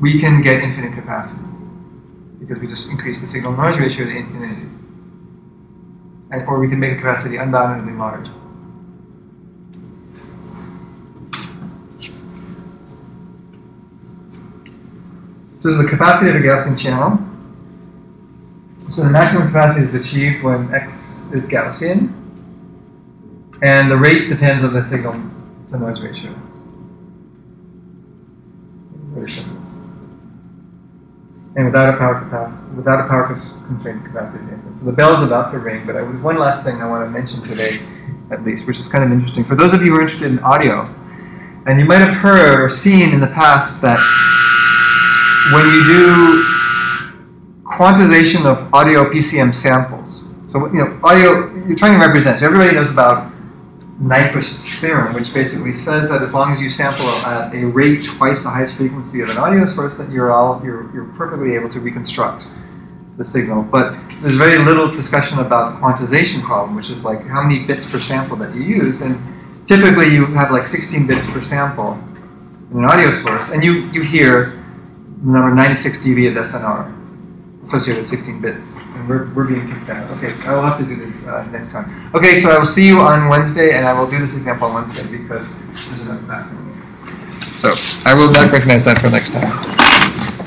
we can get infinite capacity. Because we just increase the signal-noise ratio to infinity. Or we can make the capacity unboundedly large. So this is the capacity of a Gaussian channel. So the maximum capacity is achieved when x is Gaussian. And the rate depends on the signal-to-noise ratio. Very simple. And without a power constraint, capacity is infinite. So the bell is about to ring, but one last thing I want to mention today, at least, which is kind of interesting. For those of you who are interested in audio, and you might have heard or seen in the past that when you do quantization of audio PCM samples, so audio, you're trying to represent. So everybody knows about Nyquist's theorem, which basically says that as long as you sample at a rate twice the highest frequency of an audio source, that you're perfectly able to reconstruct the signal. But there's very little discussion about the quantization problem, which is like how many bits per sample that you use. And typically you have like 16 bits per sample in an audio source, and you hear the number 96 dB of SNR associated with 16 bits. And we're being kicked out. Okay, I will have to do this next time. Okay, so I will see you on Wednesday, and I will do this example on Wednesday because there's enough back. So I will not recognize that for next time.